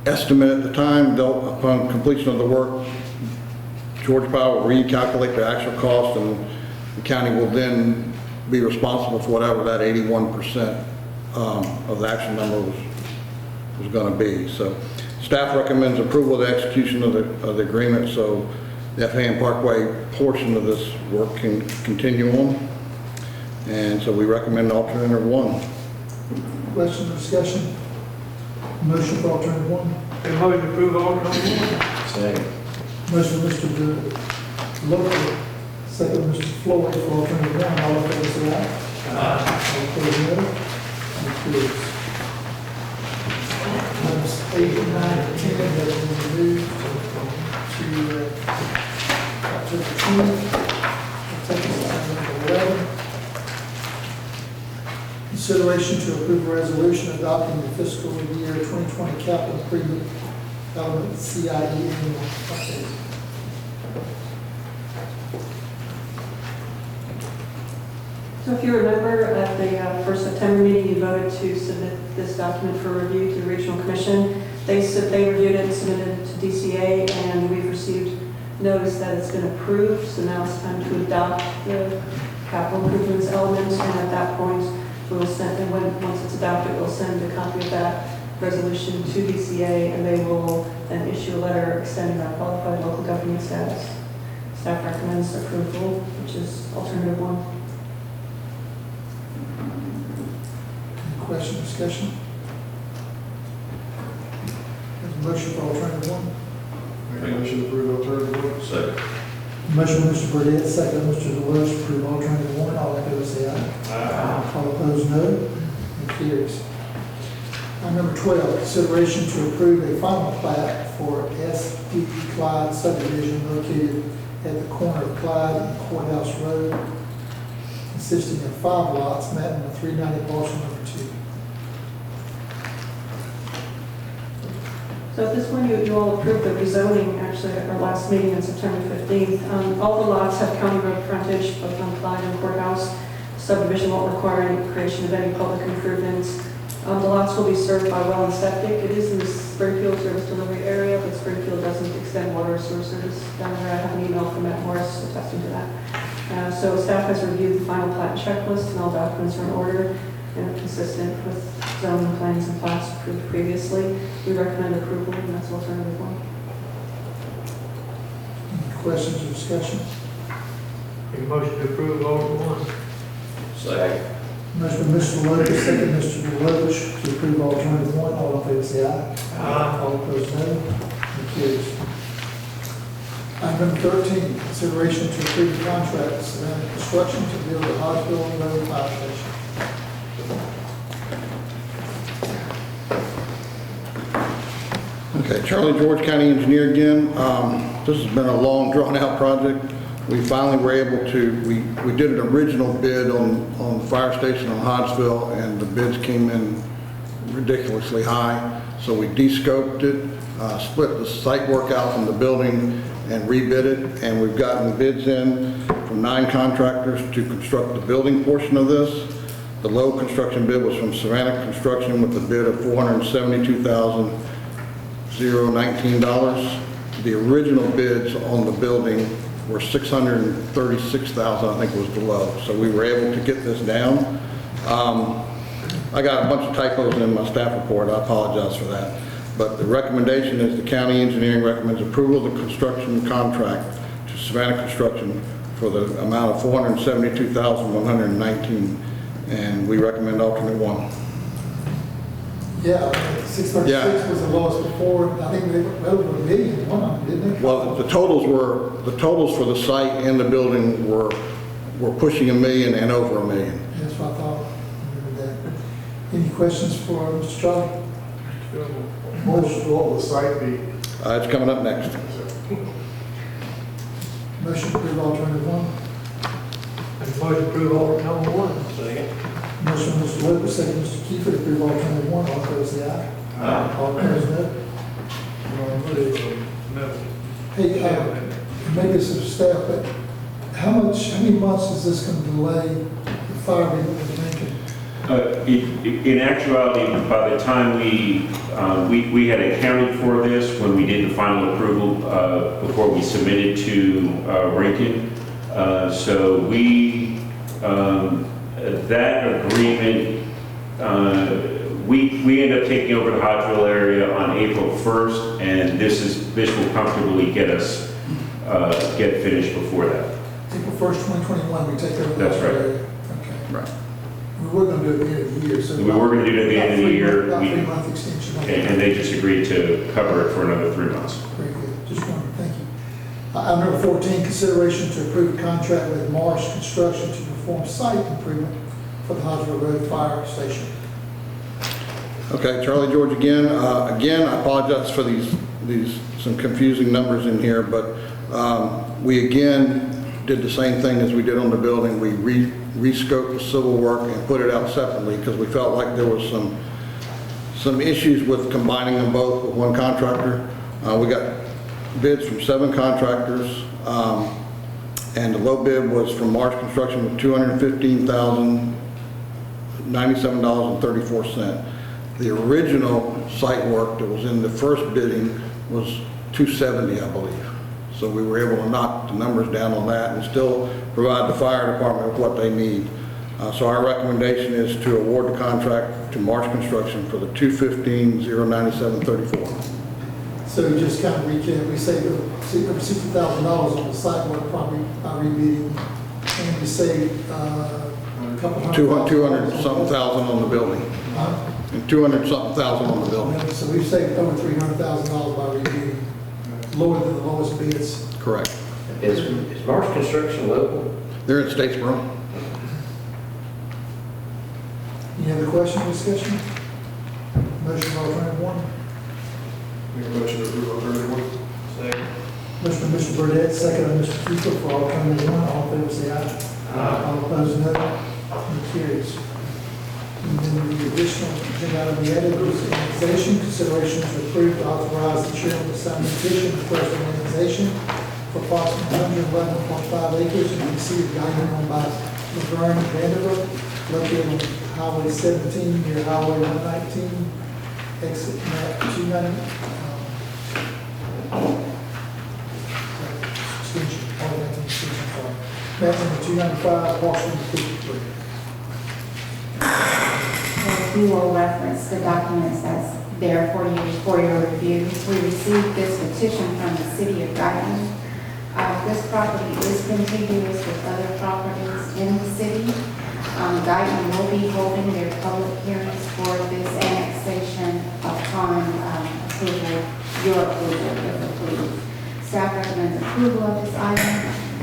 estimate at the time. Upon completion of the work, Georgia Power will recalculate the actual cost, and the county will then be responsible for whatever that 81% of the actual number was going to be. So staff recommends approval of the execution of the agreement, so the Effingham Parkway portion of this work can continue on. And so we recommend alternative 1. Question or discussion? Motion for alternative 1. Make a motion to approve alternative 1. Second. Motion by Mr. DeLoach, second by Mr. Floyd for alternative 1. All in favor say aye. All opposed, no. It carries. Items 8, 9, and 10 have been removed to October 20th. Take us to item number 11. Consideration to approve a resolution adopting the fiscal year 2020 capital improvement element CIE annual update. So if you remember, at the first September meeting, you voted to submit this document for review to the Regional Commission. They reviewed it and submitted it to DCA, and we've received notice that it's been approved. So now it's time to adopt the capital improvements element, and at that point, we'll send, and once it's adopted, we'll send a copy of that resolution to DCA, and they will then issue a letter extending our qualified local government status. Staff recommends approval, which is alternative 1. Question, discussion? There's a motion for alternative 1. Make a motion to approve alternative 1. Second. Motion by Mr. Burdette, second by Mr. DeLoach to approve alternative 1. All in favor say aye. Aye. All opposed, no. It carries. Item number 12, consideration to approve a final plat for S.D. Clyde subdivision located at the corner of Clyde and Courthouse Road, consisting of 5 lots, mapping the 390 parcel number 2. So at this point, you all approved the rezoning, actually, at our last meeting on September 15th. All the lots have county road frontage, both on Clyde and Courthouse. Subdivision won't require any creation of any public improvements. The lots will be served by well and septic. It is in the Springfield service delivery area, but Springfield doesn't extend water or sewer service down there. I have an email from Matt Morris attesting to that. So staff has reviewed the final plat checklist, and all documents are in order and are consistent with zoning plans and plats approved previously. We recommend approval, and that's alternative 1. Any questions or discussion? Make a motion to approve alternative 1. Second. Motion by Mr. Lopez, second Mr. Deloach, to approve alternative 1. All in favor say aye. Aye. All opposed, no. It carries. Item number 13, consideration to approve the contract with Savannah Construction to build the Hodgeville Road Fire Station. Okay, Charlie George, County Engineer again. This has been a long, drawn-out project. We finally were able to, we did an original bid on the fire station on Hodgeville, and the bids came in ridiculously high. So we de-scoped it, split the site work out from the building, and rebid it. And we've gotten bids in from 9 contractors to construct the building portion of this. The low construction bid was from Savannah Construction with a bid of $472,019. The original bids on the building were $636,000, I think was the low. So we were able to get this down. I got a bunch of typos in my staff report. I apologize for that. But the recommendation is the county engineering recommends approval of the construction contract to Savannah Construction for the amount of $472,119. And we recommend alternate 1. Yeah, 636 was the lowest before. I think they went over $1 million, one of them, didn't they? Well, the totals for the site and the building were pushing $1 million and over $1 million. That's what I thought. I remember that. Any questions for Mr. Charlie? What will the site be? It's coming up next. Motion to approve alternative 1. Make a motion to approve alternative 1. Second. Motion by Mr. Lopez, second Mr. Kiefer, to approve alternative 1. All in favor say aye. Aye. All opposed, no. No. Hey, maybe this is staff, but how many months is this going to delay the fire being Lincoln? In actuality, by the time we had accounted for this when we did the final approval before we submitted to Rankin. So we, that agreement, we end up taking over the Hodgeville area on April 1st, and this will comfortably get us, get finished before that. April 1st, 2021, we take over. That's right. Okay. Right. We were going to do it at the end of the year, so. We were going to do it at the end of the year. About 3-month extension. And they just agreed to cover it for another 3 months. Very good, just wondering, thank you. Item number 14, consideration to approve a contract with Marsh Construction to perform site improvement for the Hodgeville Road Fire Station. Okay, Charlie George again. Again, I apologize for these some confusing numbers in here, but we again did the same thing as we did on the building. We re-scoped the civil work and put it out separately because we felt like there was some issues with combining them both with one contractor. We got bids from 7 contractors, and the low bid was from Marsh Construction with $215,097.34. The original site work that was in the first bidding was $270, I believe. So we were able to knock the numbers down on that and still provide the fire department with what they need. So our recommendation is to award the contract to Marsh Construction for the $215,097.34. So just kind of recap, we saved over $60,000 on the site work probably by rebidding, and we saved a couple hundred. 200-something thousand on the building. And 200-something thousand on the building. So we've saved over $300,000 by rebidding, lower than the lowest bids. Correct. Is Marsh Construction local? They're in Statesboro. Any other question or discussion? Motion for alternative 1. Make a motion to approve alternative 1. Second. Motion by Mr. Burdette, second by Mr. Kiefer for alternative one. All in favor, say aye. All opposed, no. Motion carries. And then the additional agenda item we added was annexation. Consideration to approve to authorize the chairman to sign a petition requesting annexation for approximately 111.5 acres in the city of Guyana owned by Laverne Vanderbilt, located on Highway 17 near Highway 119, exit map 290. Extension, Arlington extension, sorry. Map number 295, parcel number 53. If you will reference the documents that's there for you for your review. We received this petition from the city of Guyana. This property is contiguous with other properties in the city. Guyana will be holding their public hearings for this annexation upon approval, your approval if approved. Staff recommends approval of this item.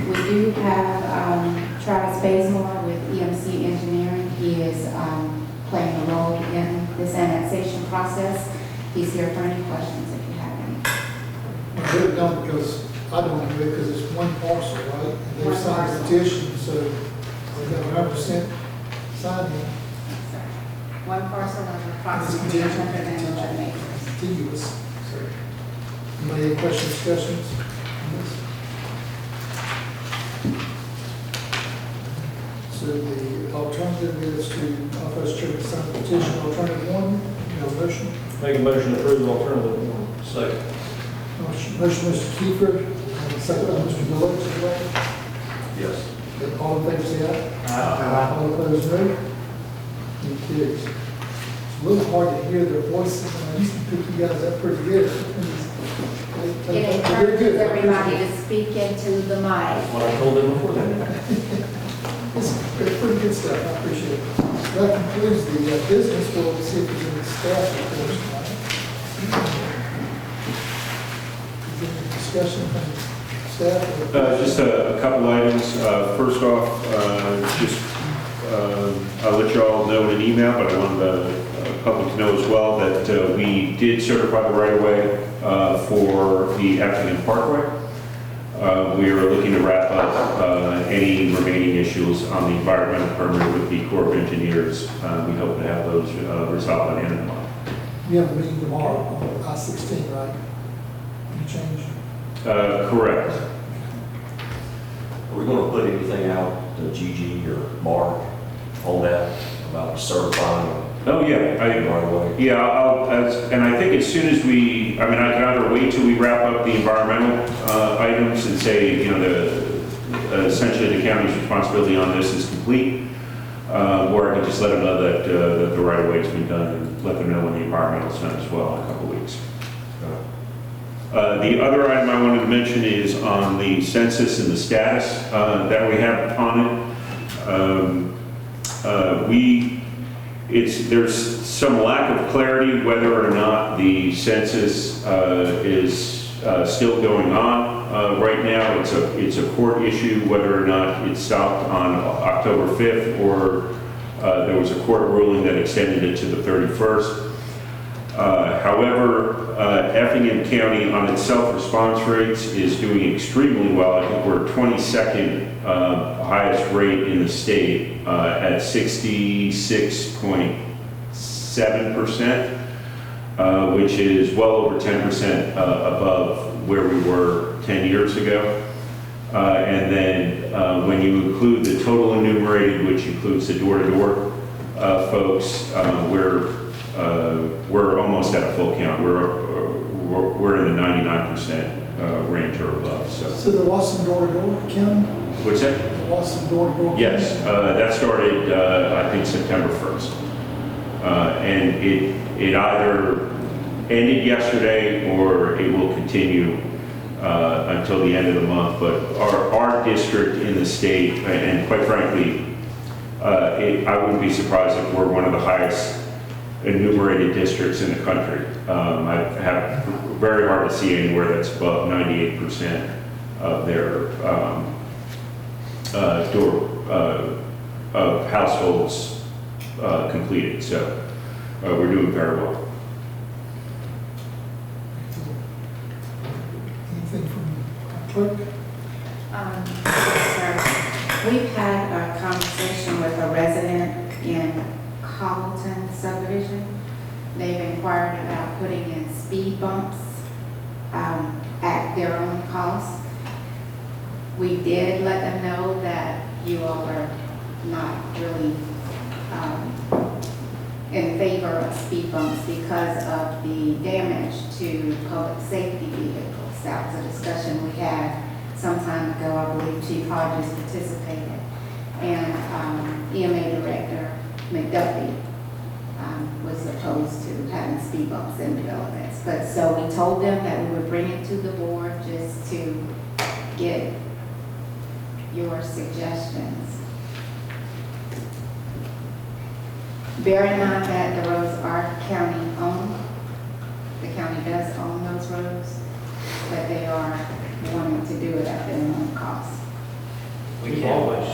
We do have Travis Bazemore with EMC Engineering. He is playing a role in this annexation process. He's here for any questions if you have any. I really don't, because I don't do it, because it's one parcel, right? And they've One signed a parcel. petition, so they got 100% signing. Sorry. One parcel of approximately 111 acres. Contiguous. So, anybody have questions, discussions on this? So the alternative is to authorize chair to sign the petition. Alternative one, you have a motion? Make a motion to approve alternative one. Second. Motion, Mr. Kiefer, and second by Mr. Miller, is that right? Yes. Okay, all in favor, say aye. All opposed, no. It carries. It's a little hard to hear their voices, and I used to pick you guys up pretty good. It They're encourages good. everybody to speak into the mic. What I told them before that. It's pretty good stuff, I appreciate it. That concludes the business. We'll see if there's any staff reports tonight. Is there any discussion from staff? Just a couple items. First off, I'll let you all know in an email, but I wanted the public to know as well that we did certify the right-of-way for the Effingham Parkway. We are looking to wrap up any remaining issues on the environmental permit with the Corps of Engineers. We hope to have those resolved by the end of the month. We have a meeting tomorrow on I-16, right? Any change? Correct. Are we going to put anything out to GG or Mark on that about certifying Oh, yeah. right away? Yeah, and I think as soon as I can either wait till we wrap up the environmental items and say, essentially the county's responsibility on this is complete, or I can just let them know that the right-of-way has been done and let them know when the environmental's done as well in a couple weeks. The other item I wanted to mention is on the census and the status that we have on it. There's some lack of clarity whether or not the census is still going on right now. It's a court issue whether or not it stopped on October 5th or there was a court ruling that extended it to the 31st. However, Effingham County on its self-response rates is doing extremely well. I think we're 22nd highest rate in the state at 66.7%, which is well over 10% above where we were 10 years ago. And then when you include the total enumerated, which includes the door-to-door folks, we're almost at a full count. We're in the 99% range or above. So there was some door-to-door counting? What's that? There was some door-to-door? Yes, that started, I think, September 1st. And it either ended yesterday or it will continue until the end of the month. But our district in the state, and quite frankly, I wouldn't be surprised if we're one of the highest enumerated districts in the country. I have very hard to see anywhere that's above 98% of their of households completed. So we're doing very well. Anything from we've had a conversation with a resident in Colleton subdivision. They've inquired about putting in speed bumps at their own cost. We did let them know that you all are not really in favor of speed bumps because of the damage to public safety vehicles. That was a discussion we had some time ago. I believe Chief Hodges participated. And EMA Director McDuffie was opposed to having speed bumps in developments. But so we told them that we would bring it to the board just to get your suggestions. Bear in mind that the roads are county owned. The county does own those roads, but they are wanting to do it at their own cost. We can always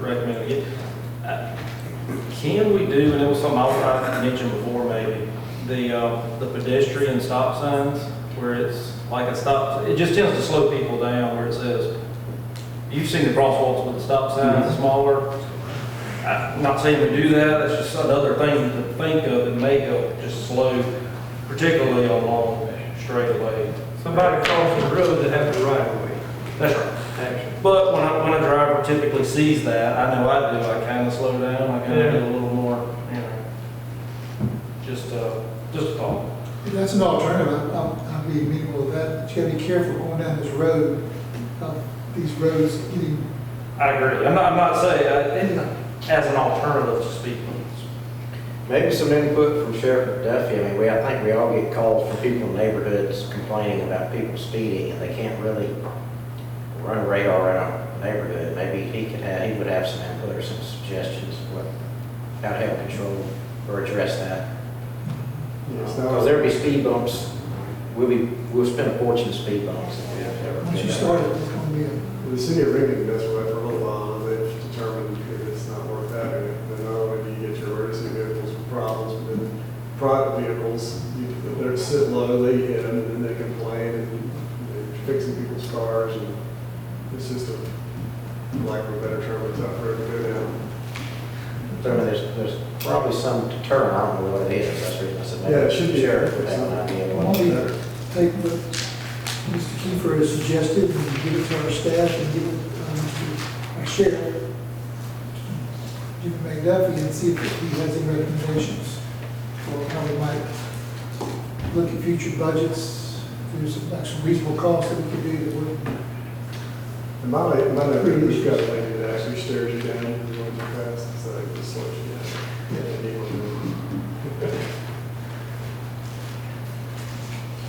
recommend it. Can we do, and it was something I mentioned before maybe, the pedestrian stop signs where it's like a stop, it just tends to slow people down where it says, you've seen the crosswalks with the stop signs smaller. I'm not saying we do that, that's just another thing to think of and make of, just slow, particularly on long straightaways. Somebody crossing the road that has the right of way. That's right. But when a driver typically sees that, I know I do, I kind of slow down, I kind of get a little more, you know, just a thought. If that's an alternative, I'll be amenable to that, but you gotta be careful going down this road, these roads getting, I agree. I'm not saying, as an alternative to speed bumps. Maybe some input from Sheriff Duffy. I mean, I think we all get calls from people in neighborhoods complaining about people speeding, and they can't really run a radar around the neighborhood. Maybe he would have some input or some suggestions of how to help control or address that. Because there'll be speed bumps. We'll spend a fortune on speed bumps. once you start it, it's gonna be a, The city of Effingham does for that for a little while, and they've determined if it's not worth having it, then not only do you get your emergency vehicles with problems, but then private vehicles, they're sit low, they hit them, and then they complain, and they're fixing people's cars, and it's just a, lack of a better term, a tough road to go down. So I mean, there's probably some deterrent. I don't know what it is. That's the reason I said maybe Yeah, it should be. Sheriff would have an idea of why what don't we better. take what Mr. Kiefer has suggested and give it to our staff and give it to our sheriff, Jim McDuffie, and see if he has any recommendations for how we might look at future budgets, if there's some reasonable costs that we could do that would. And my neighborhood, we've got a lady that actually stares you down when you're going too fast, so it just slows you down.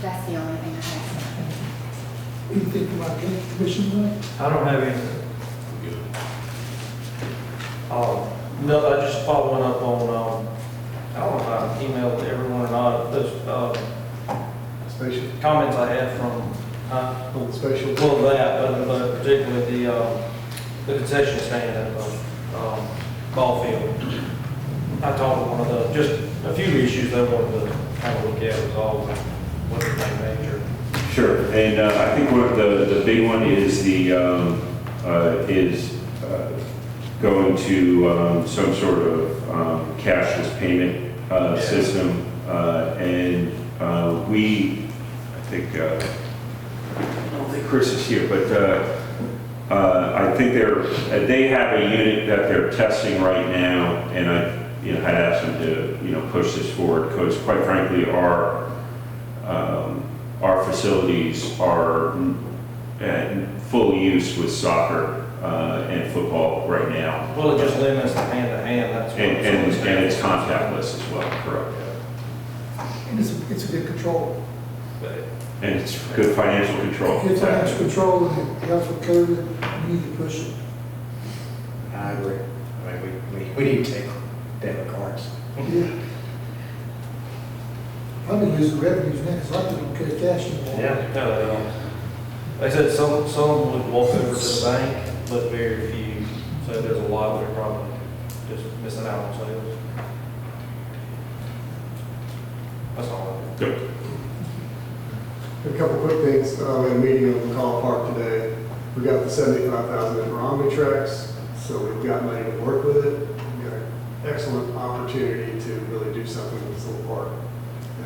That's the only thing I have. Anything from our commission, Mike? I don't have anything. No, I just following up on, I don't know if I emailed everyone or not, those Spatial, comments I had from, spatial. well, that, but particularly the concession stand at the ball field. I talked to one of the, just a few issues they wanted to kind of look at, resolve, what the main major. Sure, and I think what the big one is going to some sort of cashless payment system, and I don't think Chris is here, but I think they have a unit that they're testing right now, and I had asked them to push this forward because, quite frankly, our facilities are in full use with soccer and football right now. Well, it just limits the hand-to-hand, that's what. And it's contactless as well, correct. And it's a good control. And it's good financial control. Good financial control, and it helps with COVID, we need to push it. I agree. I mean, we need to take debit cards. Yeah. Probably losing revenues next, a lot of people don't carry cash anymore. Yeah. No, they don't. They said some would walk over to the bank, but very few. So there's a lot that are probably just missing out on sales. That's all. Good. A couple quick things. We had a meeting on McCall Park today. We got the 75,000 in for Omnitrax. So we've got money to work with it. We've got an excellent opportunity to really do something with this little park.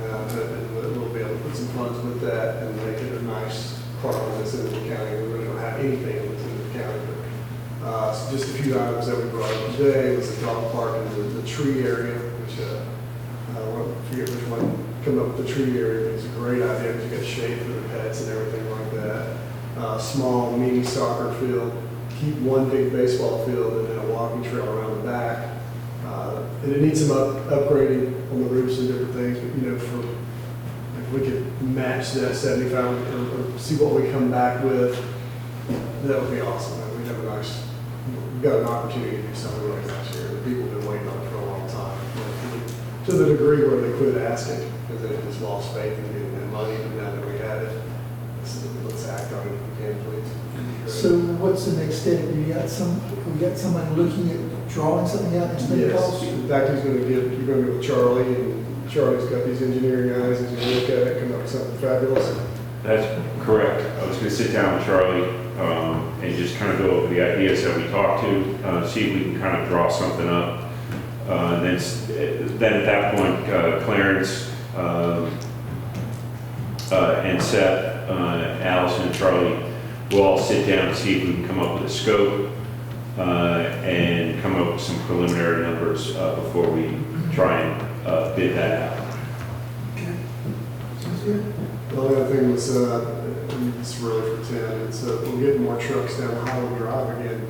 And we'll be able to put some funds with that and make it a nice park in this end of the county. We really don't have anything in this end of the county. But, so just a few items that we brought up today was the dog park and the tree area, which I forget which one come up with the tree area. It's a great idea because you get shade for the pets and everything like that. Small mini soccer field, keep one big baseball field and then a walking trail around the back. And it needs some upgrading on the roofs and different things, but you know, if we could match that 75 or see what we come back with, that would be awesome. We'd have we've got an opportunity to do something really nice here. The people have been waiting on it for a long time. To the degree where they quit asking, because they just lost faith in money, and now that we have it, let's act on it if we can, please. So what's the next step? We got somebody looking at drawing something out that's going to Yes, cost? in fact, you're going to go with Charlie, and Charlie's got these engineering guys, he's going to look at it, come up with something fabulous. That's correct. I was going to sit down with Charlie and just kind of go over the ideas that we talked to, see if we can kind of draw something up. Then at that point, Clarence and Seth, Allison, and Charlie will all sit down and see if we can come up with a scope and come up with some preliminary numbers before we try and bid that out. Okay. Sounds good. The only other thing was, and it's really for Tim, it's we're getting more trucks down Highway Drive again.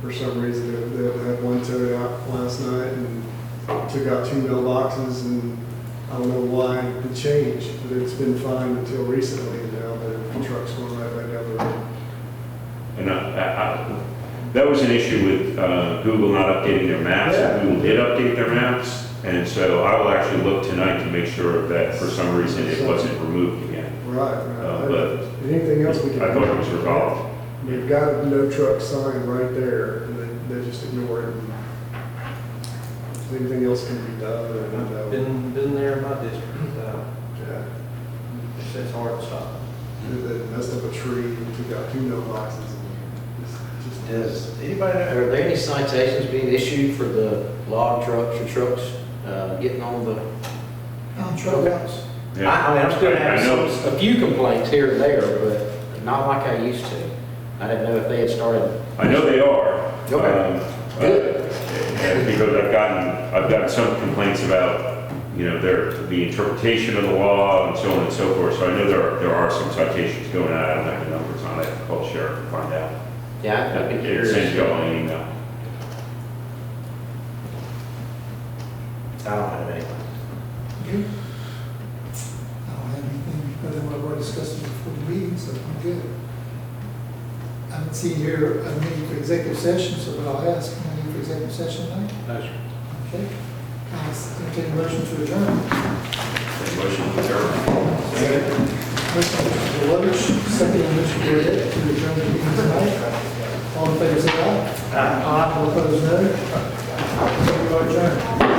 For some reason, they had one towed out last night and took out 2 mailboxes, and I don't know why it changed, but it's been fine until recently, and now the truck's going right back down the road. And that was an issue with Google not updating their maps. Yeah. Google did update their maps, and so I will actually look tonight to make sure that for some reason it wasn't removed again. Right. But anything else we can I do? thought it was resolved. We've got a no truck sign right there, and they just ignore it. Anything else can be done, or no? Been there in my district. Yeah. It's hard to stop. They messed up a tree, took out 2 mailboxes. And Does anybody, are there any citations being issued for the log trucks or trucks getting on the? Truck routes. Yeah. I mean, I'm still I know. having a few complaints here and there, but not like I used to. I didn't know if they had started. I know they are. Okay. Good. And because I've gotten some complaints about, you know, the interpretation of the law and so on and so forth. So I know there are some citations going out. I don't have the numbers on it. I have to call the sheriff and find out. Yeah, I'd be curious. Send you all an email. I don't have any. Okay. I don't have anything other than what I've already discussed before the meeting, so I'm good. I haven't seen here a meeting for executive session, so I'll ask, can we need for executive session tonight? No, sir. Okay. I'll entertain a motion to adjourn. Motion to adjourn. Motion by Mr. Lovich, second by Mr. Gordette to adjourn the meeting tonight. All in favor, say aye. Aye. All opposed, no. We are adjourned.